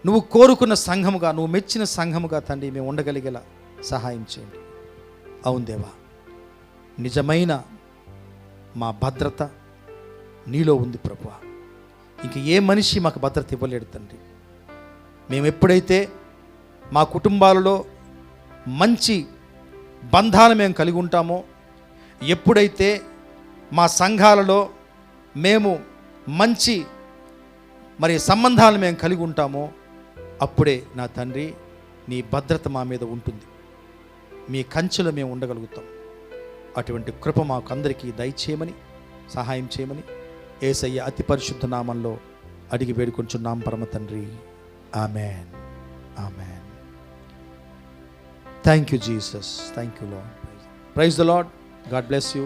నువ్వు కోరుకున్న సంఘముగా, నువ్వు మెచ్చిన సంఘముగా తండ్రి మేము ఉండగలిగేలా సహాయం చేయండి. అవును దేవా, నిజమైన మా భద్రత నీలో ఉంది ప్రభువా. ఇంక ఏ మనిషి మాకు భద్రత ఇవ్వలేడు తండ్రి. మేము ఎప్పుడైతే మా కుటుంబాలలో మంచి బంధాలు మేము కలిగి ఉంటామో, ఎప్పుడైతే మా సంఘాలలో మేము మంచి మరి సంబంధాలు మేము కలిగి ఉంటామో అప్పుడే నా తండ్రి నీ భద్రత మా మీద ఉంటుంది, మీ కంచెలో మేము ఉండగలుగుతాం. అటువంటి కృప మాకు అందరికీ దయచేయమని, సహాయం చేయమని యేసయ్య అతి పరిశుద్ధ నామంలో అడిగి వేడుకొంచున్నాం పరమ తండ్రి. Amen, amen. Thank you Jesus, thank you Lord. Praise the Lord. God bless you.